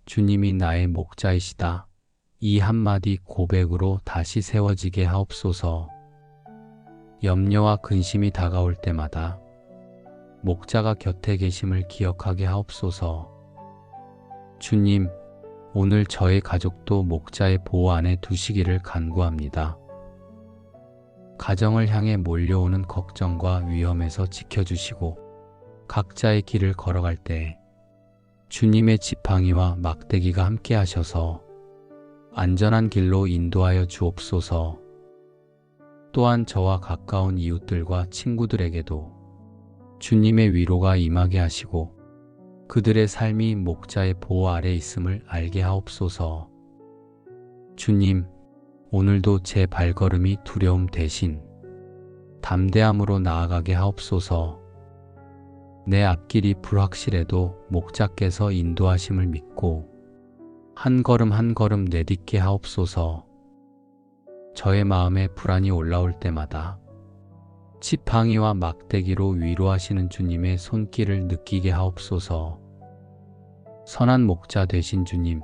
주님이 나의 목자이시다, 이 한마디 고백으로 다시 세워지게 하옵소서. 염려와 근심이 다가올 때마다 목자가 곁에 계심을 기억하게 하옵소서. 주님, 오늘 저의 가족도 목자의 보호 안에 두시기를 간구합니다. 가정을 향해 몰려오는 걱정과 위험에서 지켜주시고 각자의 길을 걸어갈 때 주님의 지팡이와 막대기가 함께 하셔서 안전한 길로 인도하여 주옵소서. 또한 저와 가까운 이웃들과 친구들에게도 주님의 위로가 임하게 하시고 그들의 삶이 목자의 보호 아래 있음을 알게 하옵소서. 주님, 오늘도 제 발걸음이 두려움 대신 담대함으로 나아가게 하옵소서. 내 앞길이 불확실해도 목자께서 인도하심을 믿고 한 걸음 한 걸음 내딛게 하옵소서. 저의 마음에 불안이 올라올 때마다 지팡이와 막대기로 위로하시는 주님의 손길을 느끼게 하옵소서. 선한 목자 되신 주님,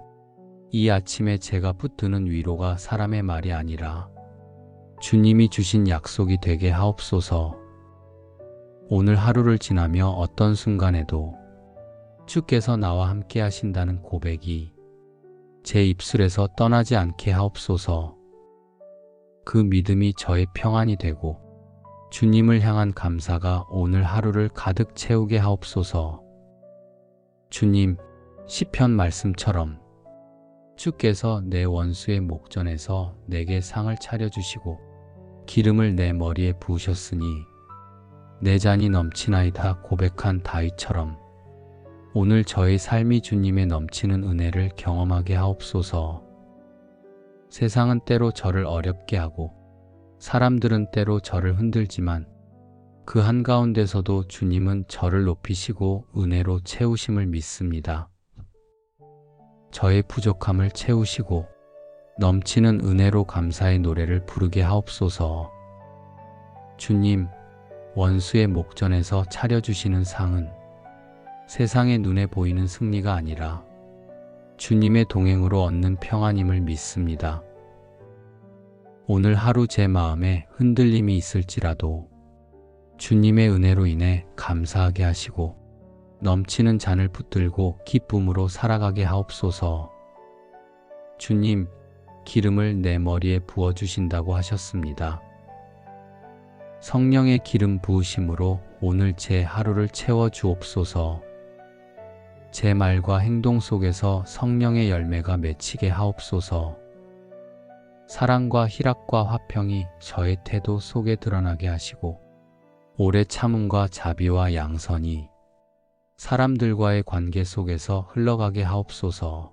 이 아침에 제가 붙드는 위로가 사람의 말이 아니라 주님이 주신 약속이 되게 하옵소서. 오늘 하루를 지나며 어떤 순간에도 주께서 나와 함께 하신다는 고백이 제 입술에서 떠나지 않게 하옵소서. 그 믿음이 저의 평안이 되고 주님을 향한 감사가 오늘 하루를 가득 채우게 하옵소서. 주님, 시편 말씀처럼 주께서 내 원수의 목전에서 내게 상을 차려주시고 기름을 내 머리에 부으셨으니 내 잔이 넘치나이다 고백한 다윗처럼 오늘 저의 삶이 주님의 넘치는 은혜를 경험하게 하옵소서. 세상은 때로 저를 어렵게 하고 사람들은 때로 저를 흔들지만 그 한가운데서도 주님은 저를 높이시고 은혜로 채우심을 믿습니다. 저의 부족함을 채우시고 넘치는 은혜로 감사의 노래를 부르게 하옵소서. 주님, 원수의 목전에서 차려주시는 상은 세상의 눈에 보이는 승리가 아니라 주님의 동행으로 얻는 평안임을 믿습니다. 오늘 하루 제 마음에 흔들림이 있을지라도 주님의 은혜로 인해 감사하게 하시고 넘치는 잔을 붙들고 기쁨으로 살아가게 하옵소서. 주님, 기름을 내 머리에 부어주신다고 하셨습니다. 성령의 기름 부으심으로 오늘 제 하루를 채워주옵소서. 제 말과 행동 속에서 성령의 열매가 맺히게 하옵소서. 사랑과 희락과 화평이 저의 태도 속에 드러나게 하시고 오래 참음과 자비와 양선이 사람들과의 관계 속에서 흘러가게 하옵소서.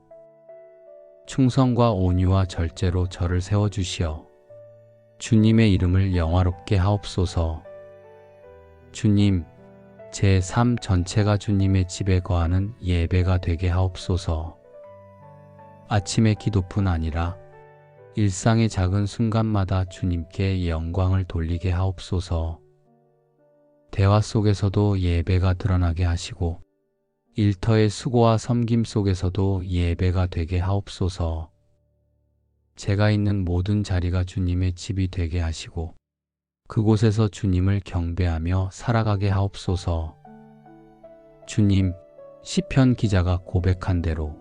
충성과 온유와 절제로 저를 세워주시어 주님의 이름을 영화롭게 하옵소서. 주님, 제 삶 전체가 주님의 집에 거하는 예배가 되게 하옵소서. 아침의 기도뿐 아니라 일상의 작은 순간마다 주님께 영광을 돌리게 하옵소서. 대화 속에서도 예배가 드러나게 하시고 일터의 수고와 섬김 속에서도 예배가 되게 하옵소서. 제가 있는 모든 자리가 주님의 집이 되게 하시고 그곳에서 주님을 경배하며 살아가게 하옵소서. 주님, 시편 기자가 고백한 대로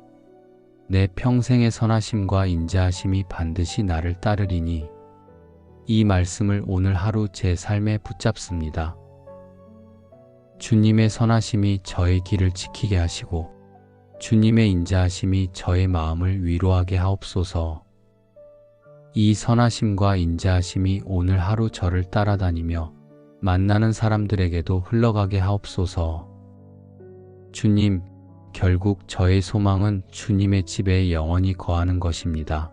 내 평생의 선하심과 인자하심이 반드시 나를 따르리니 이 말씀을 오늘 하루 제 삶에 붙잡습니다. 주님의 선하심이 저의 길을 지키게 하시고 주님의 인자하심이 저의 마음을 위로하게 하옵소서. 이 선하심과 인자하심이 오늘 하루 저를 따라다니며 만나는 사람들에게도 흘러가게 하옵소서. 주님, 결국 저의 소망은 주님의 집에 영원히 거하는 것입니다.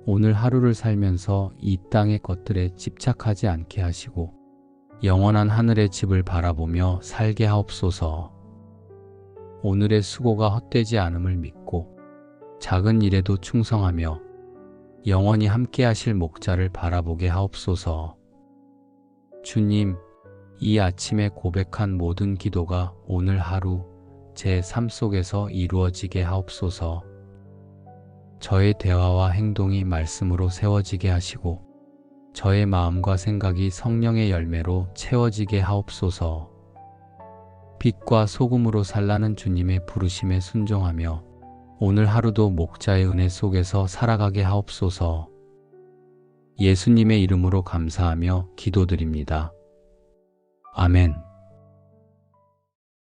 오늘 하루를 살면서 이 땅의 것들에 집착하지 않게 하시고 영원한 하늘의 집을 바라보며 살게 하옵소서. 오늘의 수고가 헛되지 않음을 믿고 작은 일에도 충성하며 영원히 함께 하실 목자를 바라보게 하옵소서. 주님, 이 아침에 고백한 모든 기도가 오늘 하루 제 삶 속에서 이루어지게 하옵소서. 저의 대화와 행동이 말씀으로 세워지게 하시고 저의 마음과 생각이 성령의 열매로 채워지게 하옵소서. 빛과 소금으로 살라는 주님의 부르심에 순종하며 오늘 하루도 목자의 은혜 속에서 살아가게 하옵소서. 예수님의 이름으로 감사하며 기도드립니다. 아멘.